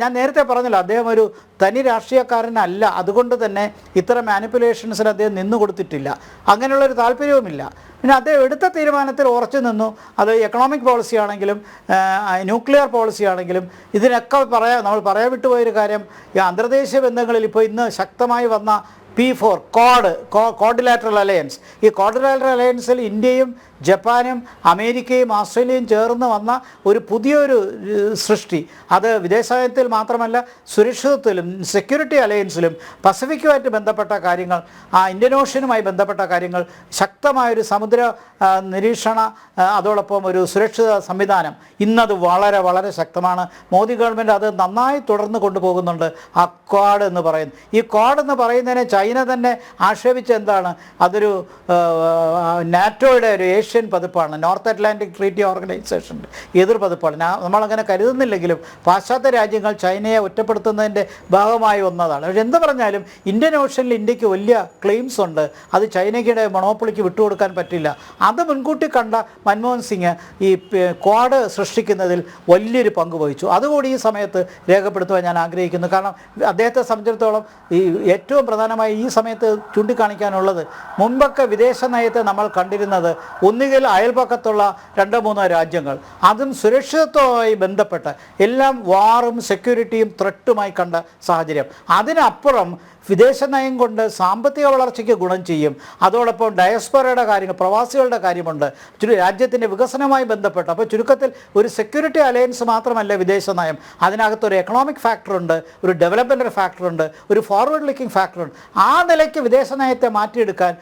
ഞാൻ നേരത്തെ പറഞ്ഞല്ലോ, അദ്ദേഹം ഒരു തനി രാഷ്ട്രീയക്കാരനല്ല. അതുകൊണ്ട് തന്നെ ഇത്തരം മാനിപ്പുലേഷൻസിന് അദ്ദേഹം നിന്നു കൊടുത്തിട്ടില്ല. അങ്ങനെയുള്ളൊരു താല്പര്യവുമില്ല. പിന്നെ അദ്ദേഹം എടുത്ത തീരുമാനത്തിൽ ഉറച്ചു നിന്നു. അത് എക്കണോമിക് പോളിസി ആണെങ്കിലും ന്യൂക്ലിയർ പോളിസി ആണെങ്കിലും ഇതിനൊക്കെ നമ്മൾ പറയാൻ വിട്ടുപോയൊരു കാര്യം, ഈ അന്തർദേശീയ ബന്ധങ്ങളിൽ ഇപ്പോൾ ഇന്ന് ശക്തമായി വന്ന P4 ക്വാഡ്രിലാറ്ററൽ അലയൻസ്. ഈ ക്വാഡ്രിലാറ്ററൽ അലയൻസിൽ ഇന്ത്യയും ജപ്പാനും അമേരിക്കയും ഓസ്ട്രേലിയയും ചേർന്ന് വന്ന ഒരു പുതിയൊരു സൃഷ്ടി. അത് വിദേശനയത്തിൽ മാത്രമല്ല, സുരക്ഷിതത്വത്തിലും സെക്യൂരിറ്റി അലയൻസിലും പസഫിക്കുമായിട്ട് ബന്ധപ്പെട്ട കാര്യങ്ങൾ, ഇന്ത്യൻ ഓഷ്യനുമായി ബന്ധപ്പെട്ട കാര്യങ്ങൾ, ശക്തമായൊരു സമുദ്ര നിരീക്ഷണ, അതോടൊപ്പം ഒരു സുരക്ഷിത സംവിധാനം ഇന്നത് വളരെ വളരെ ശക്തമാണ്. മോദി ഗവൺമെൻറ് അത് നന്നായി തുടർന്ന് കൊണ്ടുപോകുന്നുണ്ട്. ആ ക്വാഡ് എന്ന് പറയുന്നത്, ഈ ക്വാഡ് എന്ന് പറയുന്നതിനെ ചൈന തന്നെ ആക്ഷേപിച്ച് എന്താണ്, അതൊരു നാറ്റോയുടെ ഒരു ഏഷ്യൻ പതിപ്പാണ്, നോർത്ത് അറ്റ്ലാന്റിക് ട്രീറ്റി ഓർഗനൈസേഷൻ്റെ എതിർ പതിപ്പാണ്. നമ്മളങ്ങനെ കരുതുന്നില്ലെങ്കിലും പാശ്ചാത്യ രാജ്യങ്ങൾ ചൈനയെ ഒറ്റപ്പെടുത്തുന്നതിൻ്റെ ഭാഗമായി വന്നതാണ്. പക്ഷെ എന്ത് പറഞ്ഞാലും ഇന്ത്യൻ ഓഷ്യനിൽ ഇന്ത്യക്ക് വലിയ ക്ലെയിംസ് ഉണ്ട്. അത് ചൈനയ്ക്കിടെ മൊണോപ്പൊളിക്ക് വിട്ടുകൊടുക്കാൻ പറ്റില്ല. അത് മുൻകൂട്ടി കണ്ട മൻമോഹൻ സിംഗ് ഈ ക്വാഡ് സൃഷ്ടിക്കുന്നതിൽ വലിയൊരു പങ്ക് വഹിച്ചു. അതുകൂടി ഈ സമയത്ത് രേഖപ്പെടുത്തുവാൻ ഞാൻ ആഗ്രഹിക്കുന്നു. കാരണം അദ്ദേഹത്തെ സംബന്ധിച്ചിടത്തോളം ഈ ഏറ്റവും പ്രധാനമായി ഈ സമയത്ത് ചൂണ്ടിക്കാണിക്കാനുള്ളത്, മുൻപൊക്കെ വിദേശ നയത്തെ നമ്മൾ കണ്ടിരുന്നത് ഒന്നുകിൽ അയൽപക്കത്തുള്ള 2-3 രാജ്യങ്ങൾ, അതും സുരക്ഷിതത്വവുമായി ബന്ധപ്പെട്ട് എല്ലാം വാറും സെക്യൂരിറ്റിയും ത്രെട്ടുമായി കണ്ട സാഹചര്യം. അതിനപ്പുറം വിദേശ നയം കൊണ്ട് സാമ്പത്തിക വളർച്ചയ്ക്ക് ഗുണം ചെയ്യും. അതോടൊപ്പം ഡയസ്പൊറയുടെ കാര്യങ്ങൾ, പ്രവാസികളുടെ കാര്യമുണ്ട്, രാജ്യത്തിൻ്റെ വികസനവുമായി ബന്ധപ്പെട്ട്. അപ്പോൾ ചുരുക്കത്തിൽ ഒരു സെക്യൂരിറ്റി അലയൻസ് മാത്രമല്ല വിദേശ നയം, അതിനകത്തൊരു എക്കണോമിക് ഫാക്ടറുണ്ട്, ഒരു ഡെവലപ്മെൻ്റ് ഫാക്ടറുണ്ട്, ഒരു ഫോർവേഡ് ലുക്കിംഗ് ഫാക്ടറുണ്ട്. ആ നിലയ്ക്ക് വിദേശ നയത്തെ മാറ്റിയെടുക്കാൻ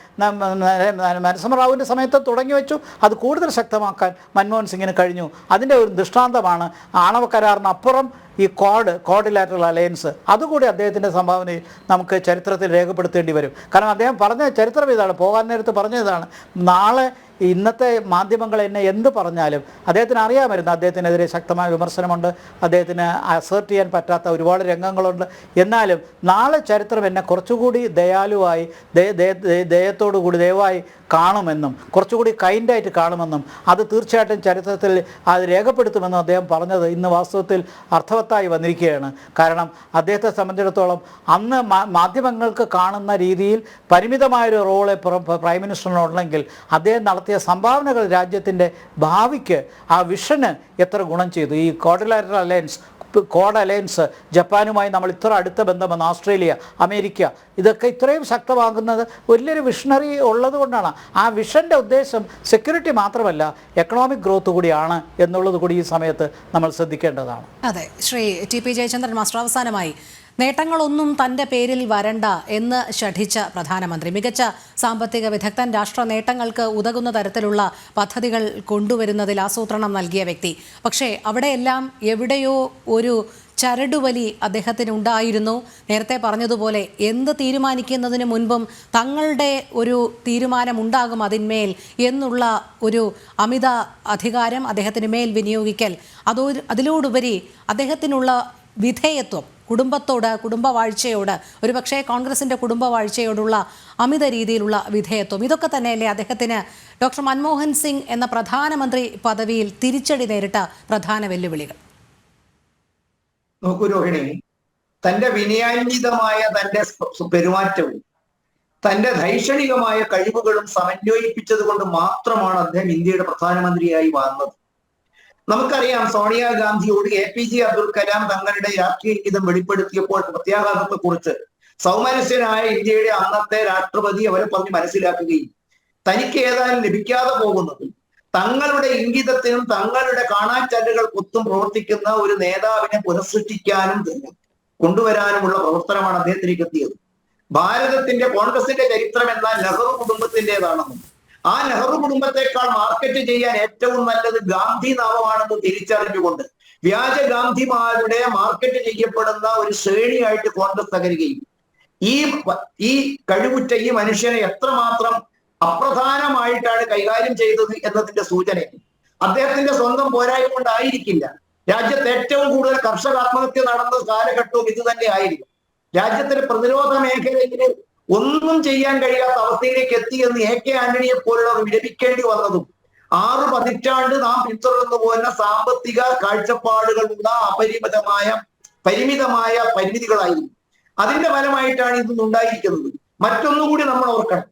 നരസിംഹറാവുവിൻ്റെ സമയത്ത് തുടങ്ങി വെച്ചു. അത് കൂടുതൽ ശക്തമാക്കാൻ മൻമോഹൻ സിംഗിന് കഴിഞ്ഞു. അതിൻ്റെ ഒരു ദൃഷ്ടാന്തമാണ് ആണവ കരാറിനപ്പുറം ഈ ക്വാഡ്രിലാറ്ററൽ അലയൻസ്. അതുകൂടി അദ്ദേഹത്തിൻ്റെ സംഭാവനയിൽ നമുക്ക് ചരിത്രത്തിൽ രേഖപ്പെടുത്തേണ്ടി വരും. കാരണം അദ്ദേഹം പറഞ്ഞ ചരിത്രം ഇതാണ്, പോകാൻ നേരത്ത് പറഞ്ഞതാണ്, നാളെ ഇന്നത്തെ മാധ്യമങ്ങൾ എന്നെ എന്ത് പറഞ്ഞാലും അദ്ദേഹത്തിന് അറിയാമായിരുന്നു അദ്ദേഹത്തിനെതിരെ ശക്തമായ വിമർശനമുണ്ട്, അദ്ദേഹത്തിന് അസേർട്ട് ചെയ്യാൻ പറ്റാത്ത ഒരുപാട് രംഗങ്ങളുണ്ട്. എന്നാലും നാളെ ചരിത്രം എന്നെ കുറച്ചുകൂടി ദയാലുവായി, ദയത്തോടുകൂടി ദയവായി കാണുമെന്നും കുറച്ചുകൂടി കൈൻഡായിട്ട് കാണുമെന്നും അത് തീർച്ചയായിട്ടും ചരിത്രത്തിൽ അത് രേഖപ്പെടുത്തുമെന്നും അദ്ദേഹം പറഞ്ഞത് ഇന്ന് വാസ്തവത്തിൽ അർത്ഥവത്തായി വന്നിരിക്കുകയാണ്. കാരണം അദ്ദേഹത്തെ സംബന്ധിച്ചിടത്തോളം അന്ന് മാധ്യമങ്ങൾക്ക് കാണുന്ന രീതിയിൽ പരിമിതമായൊരു റോള് പ്രൈം മിനിസ്റ്ററിനുണ്ടെങ്കിൽ അദ്ദേഹം നടത്തിയ സംഭാവനകൾ രാജ്യത്തിൻ്റെ ഭാവിക്ക്, ആ വിഷന് എത്ര ഗുണം ചെയ്തു. ഈ ക്വാഡ്രിലാറ്ററൽ അലയൻസ്, ക്വാഡ് അലയൻസ്, ജപ്പാനുമായി നമ്മൾ ഇത്ര അടുത്ത ബന്ധമെന്ന്, ഓസ്ട്രേലിയ, അമേരിക്ക, ഇതൊക്കെ ഇത്രയും ശക്തമാകുന്നത് വലിയൊരു വിഷണറി ഉള്ളത് കൊണ്ടാണ്. ആ വിഷൻ്റെ ഉദ്ദേശം സെക്യൂരിറ്റി മാത്രമല്ല, എക്കണോമിക് ഗ്രോത്ത് കൂടിയാണ് എന്നുള്ളത് കൂടി ഈ സമയത്ത് നമ്മൾ ശ്രദ്ധിക്കേണ്ടതാണ്. അതെ, Shri T P Jayachandran master, അവസാനമായി നേട്ടങ്ങളൊന്നും തൻ്റെ പേരിൽ വരണ്ട എന്ന് ശഠിച്ച പ്രധാനമന്ത്രി, മികച്ച സാമ്പത്തിക വിദഗ്ധൻ, രാഷ്ട്ര നേട്ടങ്ങൾക്ക് ഉതകുന്ന തരത്തിലുള്ള പദ്ധതികൾ കൊണ്ടുവരുന്നതിൽ ആസൂത്രണം നൽകിയ വ്യക്തി. പക്ഷേ അവിടെയെല്ലാം എവിടെയോ ഒരു ചരടുവലി അദ്ദേഹത്തിനുണ്ടായിരുന്നു. നേരത്തെ പറഞ്ഞതുപോലെ എന്ത് തീരുമാനിക്കുന്നതിന് മുൻപും തങ്ങളുടെ ഒരു തീരുമാനമുണ്ടാകും അതിന്മേൽ എന്നുള്ള ഒരു അമിത അധികാരം അദ്ദേഹത്തിന് മേൽ വിനിയോഗിക്കൽ, അതിലോടുപരി അദ്ദേഹത്തിനുള്ള വിധേയത്വം കുടുംബത്തോട്, കുടുംബവാഴ്ചയോട്, ഒരുപക്ഷെ കോൺഗ്രസിൻ്റെ കുടുംബവാഴ്ചയോടുള്ള അമിത രീതിയിലുള്ള വിധേയത്വം, ഇതൊക്കെ തന്നെയല്ലേ അദ്ദേഹത്തിന് ഡോക്ടർ മൻമോഹൻ സിംഗ് എന്ന പ്രധാനമന്ത്രി പദവിയിൽ തിരിച്ചടി നേരിട്ട പ്രധാന വെല്ലുവിളികൾ? നോക്കൂ രോഹിണി, തന്റെ വിനയാന്വിതമായ തന്റെ പെരുമാറ്റവും തന്റെ ധൈഷണികമായ കഴിവുകളും സമന്വയിപ്പിച്ചത് കൊണ്ട് മാത്രമാണ് അദ്ദേഹം ഇന്ത്യയുടെ പ്രധാനമന്ത്രിയായി വന്നത്. നമുക്കറിയാം, സോണിയാഗാന്ധിയോട് APJ അബ്ദുൽ കലാം തങ്ങളുടെ രാഷ്ട്രീയ ഹിതം വെളിപ്പെടുത്തിയപ്പോൾ പ്രത്യാഘാതത്തെക്കുറിച്ച് സൗമനസ്യനായ ഇന്ത്യയുടെ അന്നത്തെ രാഷ്ട്രപതി അവരെ പറഞ്ഞ് മനസ്സിലാക്കുകയും തനിക്ക് ഏതായാലും ലഭിക്കാതെ പോകുന്നത് തങ്ങളുടെ ഇംഗിതത്തിനും തങ്ങളുടെ കാണാച്ചല്ലുകൾക്കൊത്തും പ്രവർത്തിക്കുന്ന ഒരു നേതാവിനെ പുനഃസൃഷ്ടിക്കാനും കൊണ്ടുവരാനുമുള്ള പ്രവർത്തനമാണ് അദ്ദേഹത്തിലേക്ക് എത്തിയത്. ഭാരതത്തിന്റെ കോൺഗ്രസിന്റെ ചരിത്രം എന്നാൽ നെഹ്റു കുടുംബത്തിൻ്റെതാണെന്നും ആ നെഹ്റു കുടുംബത്തെക്കാൾ മാർക്കറ്റ് ചെയ്യാൻ ഏറ്റവും നല്ലത് ഗാന്ധി നാമമാണെന്ന് തിരിച്ചറിഞ്ഞുകൊണ്ട് വ്യാജ ഗാന്ധിമാരുടെ മാർക്കറ്റ് ചെയ്യപ്പെടുന്ന ഒരു ശ്രേണിയായിട്ട് കോൺഗ്രസ് തകരുകയും ഈ കഴിവുറ്റ ഈ മനുഷ്യനെ എത്രമാത്രം അപ്രധാനമായിട്ടാണ് കൈകാര്യം ചെയ്തത് എന്നതിന്റെ സൂചന അദ്ദേഹത്തിന്റെ സ്വന്തം പോരായ്മ കൊണ്ടായിരിക്കില്ല. രാജ്യത്ത് ഏറ്റവും കൂടുതൽ കർഷക ആത്മഹത്യ നടന്ന കാലഘട്ടവും ഇത് തന്നെ ആയിരുന്നു. രാജ്യത്തിന്റെ പ്രതിരോധ മേഖലയിൽ ഒന്നും ചെയ്യാൻ കഴിയാത്ത അവസ്ഥയിലേക്ക് എത്തിയെന്ന് AK ആന്റണിയെ പോലുള്ളവർ വിലപിക്കേണ്ടി വന്നതും 6 പതിറ്റാണ്ട് നാം പിന്തുടർന്നു പോകുന്ന സാമ്പത്തിക കാഴ്ചപ്പാടുകളുള്ള പരിമിതമായ പരിമിതികളായിരുന്നു. അതിന്റെ ഫലമായിട്ടാണ് ഇന്നുണ്ടായിരിക്കുന്നത്. മറ്റൊന്നുകൂടി നമ്മൾ ഓർക്കണം,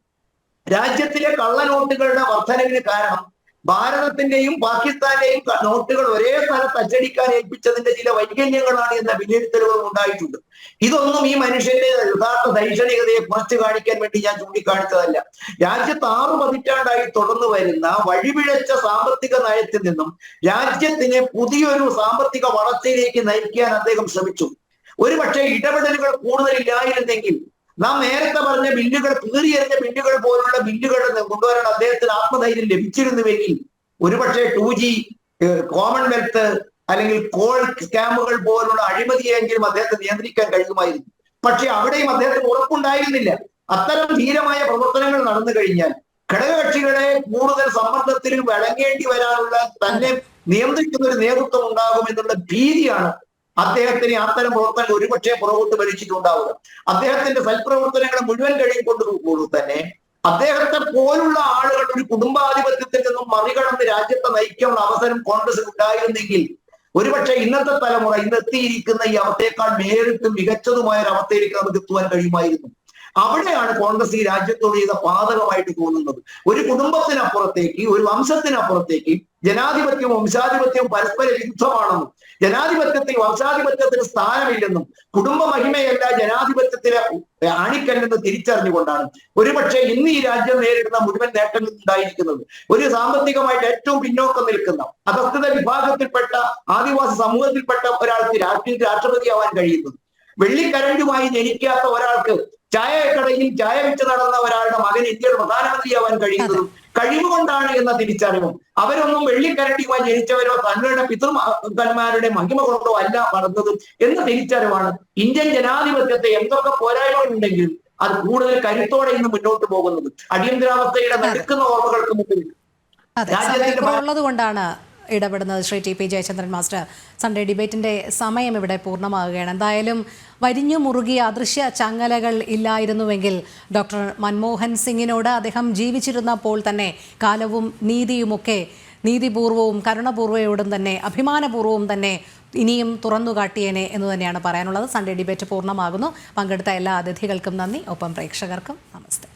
രാജ്യത്തിലെ കള്ളനോട്ടുകളുടെ വർധനവിന് കാരണം ഭാരതത്തിന്റെയും പാകിസ്ഥാന്റെയും നോട്ടുകൾ ഒരേ സ്ഥലത്ത് അച്ചടിക്കാൻ ഏൽപ്പിച്ചതിന്റെ ചില വൈകല്യങ്ങളാണ് എന്ന വിലയിരുത്തലുകളും ഉണ്ടായിട്ടുണ്ട്. ഇതൊന്നും ഈ മനുഷ്യന്റെ യഥാർത്ഥ ധൈഷണികതയെ കുറച്ച് കാണിക്കാൻ വേണ്ടി ഞാൻ ചൂണ്ടിക്കാണിച്ചതല്ല. രാജ്യത്ത് 6 പതിറ്റാണ്ടായി തുടർന്നു വരുന്ന വഴിപിഴച്ച സാമ്പത്തിക നയത്തിൽ നിന്നും രാജ്യത്തിനെ പുതിയൊരു സാമ്പത്തിക വളർച്ചയിലേക്ക് നയിക്കാൻ അദ്ദേഹം ശ്രമിച്ചു. ഒരുപക്ഷെ ഇടപെടലുകൾ കൂടുതലില്ലായിരുന്നെങ്കിൽ നാം നേരത്തെ പറഞ്ഞ ബില്ലുകൾ, കീറിയെറിഞ്ഞ ബില്ലുകൾ പോലുള്ള ബില്ലുകൾ കൊണ്ടുവരാൻ അദ്ദേഹത്തിന് ആത്മധൈര്യം ലഭിച്ചിരുന്നുവെങ്കിൽ ഒരുപക്ഷെ 2G, കോമൺവെൽത്ത് അല്ലെങ്കിൽ കോൾ സ്കാമുകൾ പോലുള്ള അഴിമതിയെങ്കിലും അദ്ദേഹത്തെ നിയന്ത്രിക്കാൻ കഴിയുമായിരുന്നു. പക്ഷെ അവിടെയും അദ്ദേഹത്തിന് ഉറപ്പുണ്ടായിരുന്നില്ല. അത്തരം ധീരമായ പ്രവർത്തനങ്ങൾ നടന്നു കഴിഞ്ഞാൽ ഘടകകക്ഷികളെ കൂടുതൽ സമ്മർദ്ദത്തിലും വഴങ്ങേണ്ടി വരാനുള്ള തന്നെ നിയന്ത്രിക്കുന്ന ഒരു നേതൃത്വം ഉണ്ടാകുമെന്നുള്ള ഭീതിയാണ് അദ്ദേഹത്തിന് അത്തരം പ്രവർത്തനങ്ങൾ ഒരുപക്ഷെ പുറകോട്ട് വലിച്ചിട്ടുണ്ടാവുക. അദ്ദേഹത്തിന്റെ സൽപ്രവർത്തനങ്ങൾ മുഴുവൻ കഴിയുമ്പോൾ തന്നെ അദ്ദേഹത്തെ പോലുള്ള ആളുകൾ ഒരു കുടുംബാധിപത്യത്തിൽ നിന്നും മറികടന്ന് രാജ്യത്തെ നയിക്കാനുള്ള അവസരം കോൺഗ്രസിന് ഉണ്ടായിരുന്നെങ്കിൽ ഒരുപക്ഷെ ഇന്നത്തെ തലമുറ ഇന്നെത്തിയിരിക്കുന്ന ഈ അവസ്ഥയേക്കാൾ നേരിട്ടും മികച്ചതുമായ ഒരു അവസ്ഥയിലേക്ക് നമുക്ക് എത്തുവാൻ കഴിയുമായിരുന്നു. അവിടെയാണ് കോൺഗ്രസ് ഈ രാജ്യത്തോട് ചെയ്ത പാതകമായിട്ട് തോന്നുന്നത്. ഒരു കുടുംബത്തിനപ്പുറത്തേക്ക്, ഒരു വംശത്തിനപ്പുറത്തേക്ക് ജനാധിപത്യവും വംശാധിപത്യവും പരസ്പര വിരുദ്ധമാണെന്നും ജനാധിപത്യത്തിൽ വംശാധിപത്യത്തിന് സ്ഥാനമില്ലെന്നും കുടുംബ മഹിമയല്ല ജനാധിപത്യത്തിലെ ആണിക്കല്ലെന്ന് തിരിച്ചറിഞ്ഞുകൊണ്ടാണ് ഒരുപക്ഷെ ഇന്ന് ഈ രാജ്യം നേരിടുന്ന മുഴുവൻ നേട്ടങ്ങൾ ഉണ്ടായിരിക്കുന്നത്. ഒരു സാമ്പത്തികമായിട്ട് ഏറ്റവും പിന്നോക്കം നിൽക്കുന്ന അധസ്ഥിത വിഭാഗത്തിൽപ്പെട്ട ആദിവാസി സമൂഹത്തിൽപ്പെട്ട ഒരാൾക്ക് രാഷ്ട്രപതിയാവാൻ കഴിയുന്നത്, വെള്ളിക്കരണ്ടുമായി ജനിക്കാത്ത ഒരാൾക്ക് ചായക്കടയിൽ ചായ വെച്ച് നടന്ന ഒരാളുടെ മകൻ ഇന്ത്യയുടെ പ്രധാനമന്ത്രിയാവാൻ കഴിയുന്നതും കഴിവുകൊണ്ടാണ് എന്ന തിരിച്ചറിവും അവരൊന്നും വെള്ളിക്കരണ്ടിയുമായി ജനിച്ചവരോ തങ്ങളുടെ പിതൃക്കന്മാരുടെ മഹിമ കൊണ്ടോ അല്ല വളർന്നതും എന്ന തിരിച്ചറിവാണ് ഇന്ത്യൻ ജനാധിപത്യത്തെ എന്തൊക്കെ പോരായ്മകളുണ്ടെങ്കിലും അത് കൂടുതൽ കരുത്തോടെ ഇന്ന് മുന്നോട്ട് പോകുന്നത്. അടിയന്തരാവസ്ഥയുടെ നടക്കുന്ന ഓർമ്മകൾക്ക് മുമ്പിൽ ഉള്ളത് കൊണ്ടാണ് ഇടപെടുന്നത്. Shri TP Jayachandran master, Sunday ഡിബേറ്റിൻ്റെ സമയം ഇവിടെ പൂർണ്ണമാകുകയാണ്. എന്തായാലും വരിഞ്ഞു മുറുകിയ അദൃശ്യ ചങ്ങലകൾ ഇല്ലായിരുന്നുവെങ്കിൽ ഡോക്ടർ മൻമോഹൻ സിംഗിനോട് അദ്ദേഹം ജീവിച്ചിരുന്നപ്പോൾ തന്നെ കാലവും നീതിയുമൊക്കെ നീതിപൂർവവും കരുണപൂർവയോടും തന്നെ അഭിമാനപൂർവവും തന്നെ ഇനിയും തുറന്നു കാട്ടിയേനെ എന്ന് തന്നെയാണ് പറയാനുള്ളത്. സൺഡേ ഡിബേറ്റ് പൂർണ്ണമാകുന്നു. പങ്കെടുത്ത എല്ലാ അതിഥികൾക്കും നന്ദി. ഒപ്പം പ്രേക്ഷകർക്കും നമസ്തേ.